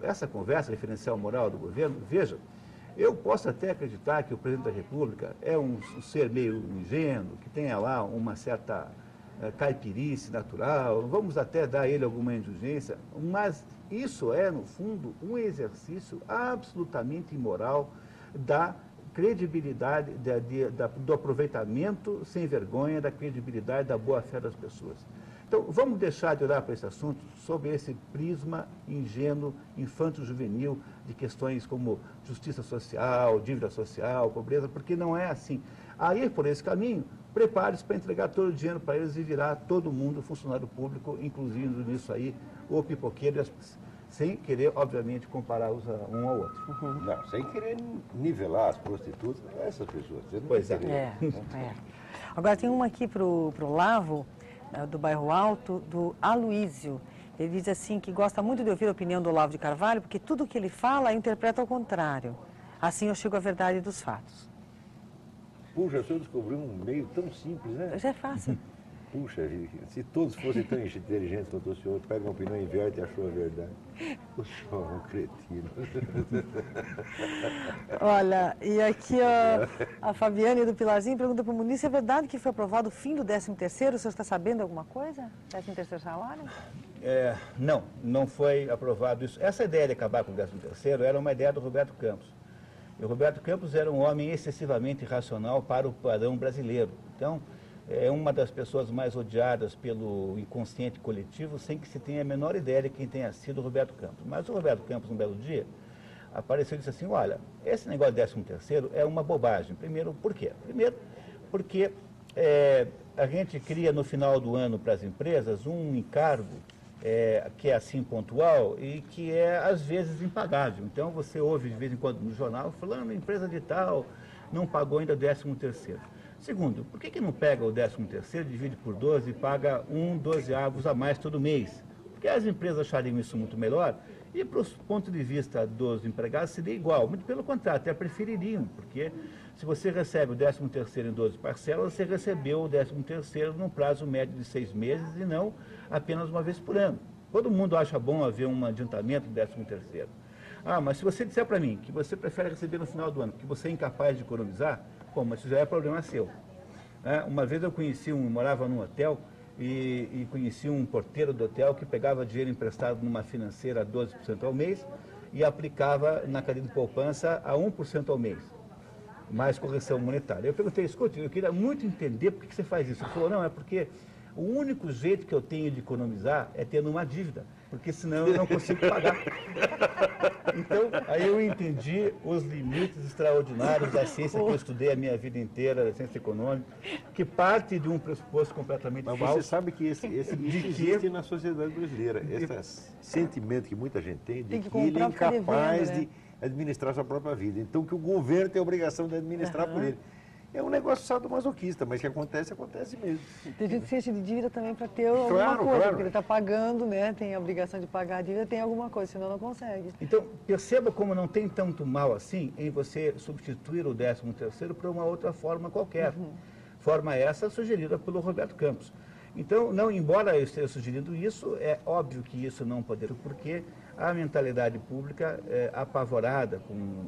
Speaker 3: Essa conversa, referencial moral do governo, veja, eu posso até acreditar que o presidente da República é um ser meio ingênuo, que tenha lá uma certa caipirice natural, vamos até dar a ele alguma indulgência, mas isso é, no fundo, um exercício absolutamente imoral da credibilidade, do aproveitamento sem vergonha, da credibilidade, da boa-fé das pessoas. Então, vamos deixar de olhar para esse assunto sob esse prisma ingênuo, infanto-juvenil, de questões como justiça social, dívida social, pobreza, porque não é assim. A ir por esse caminho, prepare-se para entregar todo o dinheiro para eles e virar todo mundo funcionário público, incluindo nisso aí o pipoqueiro, sem querer, obviamente, compará-los um ao outro.
Speaker 2: Não, sem querer nivelar as prostitutas, essas pessoas.
Speaker 3: Pois
Speaker 1: é. Agora tem uma aqui para o Lavo, do Bairro Alto, do Aloísio. Ele diz assim que gosta muito de ouvir a opinião do Olavo de Carvalho, porque tudo que ele fala interpreta ao contrário. Assim eu chego à verdade dos fatos.
Speaker 2: Puxa, o senhor descobriu um meio tão simples, né?
Speaker 1: Já é fácil.
Speaker 2: Puxa, se todos fossem tão inteligentes quanto o senhor, pega uma opinião, inverte e achou a verdade. O senhor é um cretino.
Speaker 1: Olha, e aqui a Fabiane do Pilarzinho pergunta para o Muniz se é verdade que foi aprovado o fim do 13º? O senhor está sabendo alguma coisa? 13º salário?
Speaker 3: Não foi aprovado isso. Essa ideia de acabar com o 13º era uma ideia do Roberto Campos. E o Roberto Campos era um homem excessivamente racional para o padrão brasileiro. Então, é uma das pessoas mais odiadas pelo inconsciente coletivo, sem que se tenha a menor ideia de quem tenha sido o Roberto Campos. Mas o Roberto Campos, um belo dia, apareceu e disse assim, olha, esse negócio de 13º é uma bobagem. Primeiro, por quê? Primeiro, porque a gente cria no final do ano para as empresas um encargo que é assim pontual e que é às vezes impagável. Então você ouve de vez em quando no jornal falando, empresa de tal não pagou ainda o 13º. Segundo, por que não pega o 13º, divide por 12 e paga 12avos a mais todo mês? Porque as empresas achariam isso muito melhor e, para o ponto de vista dos empregados, seria igual. Muito pelo contrário, até prefeririam, porque se você recebe o 13º em 12 parcelas, você recebeu o 13º num prazo médio de 6 meses e não apenas uma vez por ano. Todo mundo acha bom haver um adiantamento do 13º. Mas se você disser para mim que você prefere receber no final do ano, que você é incapaz de economizar, mas isso já é problema seu. Uma vez eu morava num hotel e conheci um porteiro do hotel que pegava dinheiro emprestado numa financeira a 12% ao mês e aplicava na cadeia de poupança a 1% ao mês, mais correção monetária. Eu perguntei, escute, eu queria muito entender por que você faz isso. Ele falou, não, é porque o único jeito que eu tenho de economizar é tendo uma dívida, porque senão eu não consigo pagar. Então, aí eu entendi os limites extraordinários da ciência que eu estudei a minha vida inteira, da ciência econômica, que parte de um pressuposto completamente falso.
Speaker 2: Mas você sabe que isso existe na sociedade brasileira, esse sentimento que muita gente tem de que ele é incapaz de administrar sua própria vida. Então, que o governo tem a obrigação de administrar por ele. É um negócio sadomasoquista, mas que acontece mesmo.
Speaker 1: Tem gente que se enche de dívida também para ter alguma
Speaker 2: Claro,
Speaker 1: coisa,
Speaker 2: claro.
Speaker 1: porque ele está pagando, né? Tem a obrigação de pagar a dívida, tem alguma coisa, senão não consegue.
Speaker 3: Então, perceba como não tem tanto mal assim em você substituir o 13º por uma outra forma qualquer. Forma essa sugerida pelo Roberto Campos. Então, não, embora eu esteja sugerindo isso, é óbvio que isso não poderia, porque a mentalidade pública é apavorada com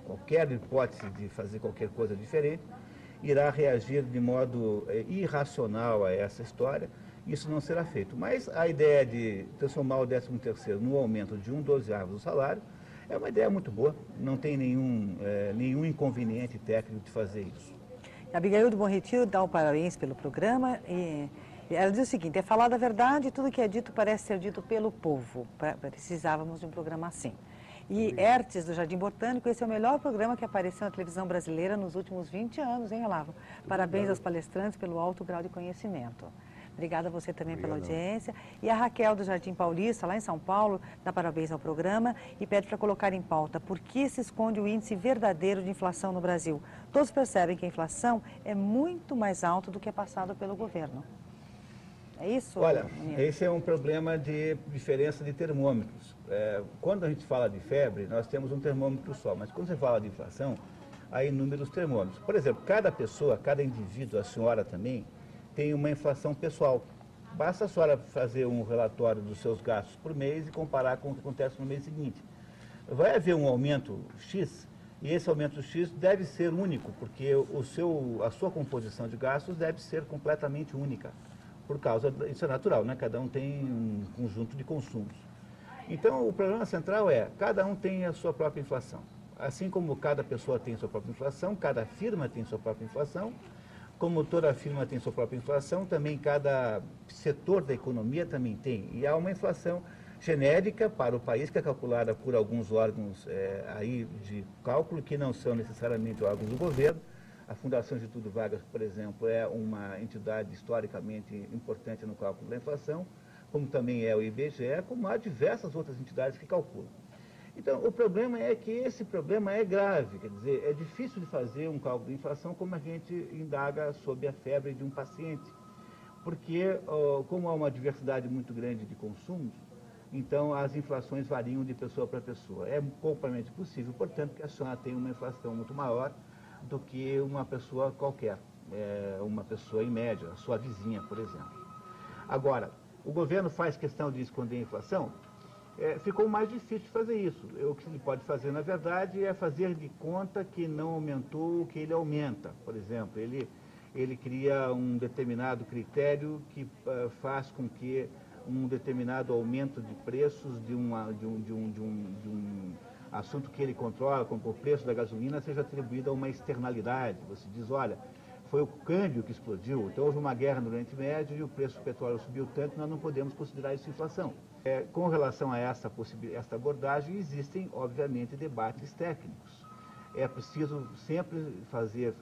Speaker 3: qualquer hipótese de fazer qualquer coisa diferente, irá reagir de modo irracional a essa história. Isso não será feito. Mas a ideia de transformar o 13º no aumento de 1/12 do salário é uma ideia muito boa. Não tem nenhum inconveniente técnico de fazer isso.
Speaker 1: A Abigail do Bom Retiro dá o parabéns pelo programa e ela diz o seguinte: é falar da verdade, tudo que é dito parece ser dito pelo povo. Precisávamos de um programa assim. E Hertes, do Jardim Botânico, esse é o melhor programa que apareceu na televisão brasileira nos últimos 20 anos, hein, Olavo? Parabéns aos palestrantes pelo alto grau de conhecimento. Obrigada a você também pela audiência. E a Raquel, do Jardim Paulista, lá em São Paulo, dá parabéns ao programa e pede para colocar em pauta por que se esconde o índice verdadeiro de inflação no Brasil. Todos percebem que a inflação é muito mais alta do que é passado pelo governo. É isso?
Speaker 3: Olha,
Speaker 1: Nino?
Speaker 3: esse é um problema de diferença de termômetros. Quando a gente fala de febre, nós temos um termômetro só, mas quando você fala de inflação, há inúmeros termômetros. Por exemplo, cada pessoa, cada indivíduo, a senhora também, tem uma inflação pessoal. Basta a senhora fazer um relatório dos seus gastos por mês e comparar com o que acontece no mês seguinte. Vai haver um aumento X, e esse aumento X deve ser único, porque a sua composição de gastos deve ser completamente única. Por causa, isso é natural, né? Cada um tem um conjunto de consumos. Então, o problema central é, cada um tem a sua própria inflação. Assim como cada pessoa tem a sua própria inflação, cada firma tem a sua própria inflação, como toda firma tem sua própria inflação, também cada setor da economia também tem. E há uma inflação genérica para o país, que é calculada por alguns órgãos aí de cálculo, que não são necessariamente órgãos do governo. A Fundação Getúlio Vargas, por exemplo, é uma entidade historicamente importante no cálculo da inflação, como também é o IBGE, como há diversas outras entidades que calculam. Então, o problema é que esse problema é grave, quer dizer, é difícil de fazer um cálculo de inflação como a gente indaga sobre a febre de um paciente, porque, como há uma diversidade muito grande de consumos, então as inflações variam de pessoa para pessoa. É completamente possível, portanto, que a senhora tenha uma inflação muito maior do que uma pessoa qualquer, uma pessoa em média, a sua vizinha, por exemplo. Agora, o governo faz questão de esconder a inflação? Ficou mais difícil de fazer isso. O que ele pode fazer, na verdade, é fazer de conta que não aumentou o que ele aumenta. Por exemplo, ele cria um determinado critério que faz com que um determinado aumento de preços de um assunto que ele controla, como o preço da gasolina, seja atribuído a uma externalidade. Você diz, olha, foi o câmbio que explodiu, então houve uma guerra no Oriente Médio e o preço do petróleo subiu tanto, nós não podemos considerar isso inflação. Com relação a esta abordagem, existem, obviamente, debates técnicos. É preciso sempre fazer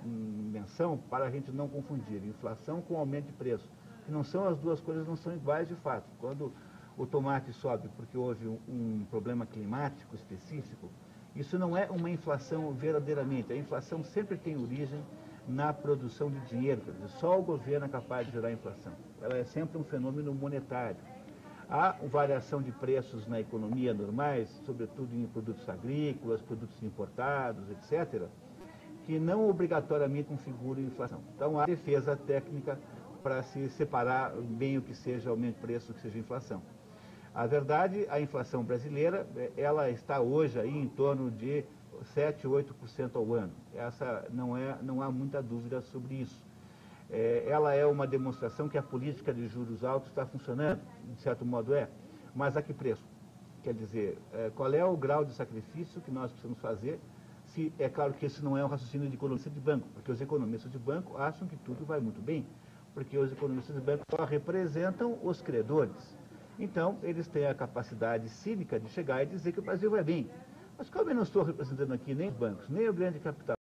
Speaker 3: menção para a gente não confundir inflação com aumento de preço, que não são as duas coisas, não são iguais de fato. Quando o tomate sobe porque houve um problema climático específico, isso não é uma inflação verdadeiramente. A inflação sempre tem origem na produção de dinheiro, quer dizer, só o governo é capaz de gerar inflação. Ela é sempre um fenômeno monetário. Há variação de preços na economia normais, sobretudo em produtos agrícolas, produtos importados, etc., que não obrigatoriamente configuram inflação. Então, há defesa técnica para se separar bem o que seja aumento de preço, o que seja inflação. A verdade, a inflação brasileira, ela está hoje aí em torno de 7, 8% ao ano. Essa não há muita dúvida sobre isso. Ela é uma demonstração que a política de juros altos está funcionando, de certo modo mas a que preço? Quer dizer, qual é o grau de sacrifício que nós precisamos fazer? É claro que esse não é um raciocínio de economista de banco, porque os economistas de banco acham que tudo vai muito bem, porque os economistas de banco só representam os credores. Então, eles têm a capacidade cínica de chegar e dizer que o Brasil vai bem. Mas como eu não estou representando aqui nem os bancos, nem o grande capital,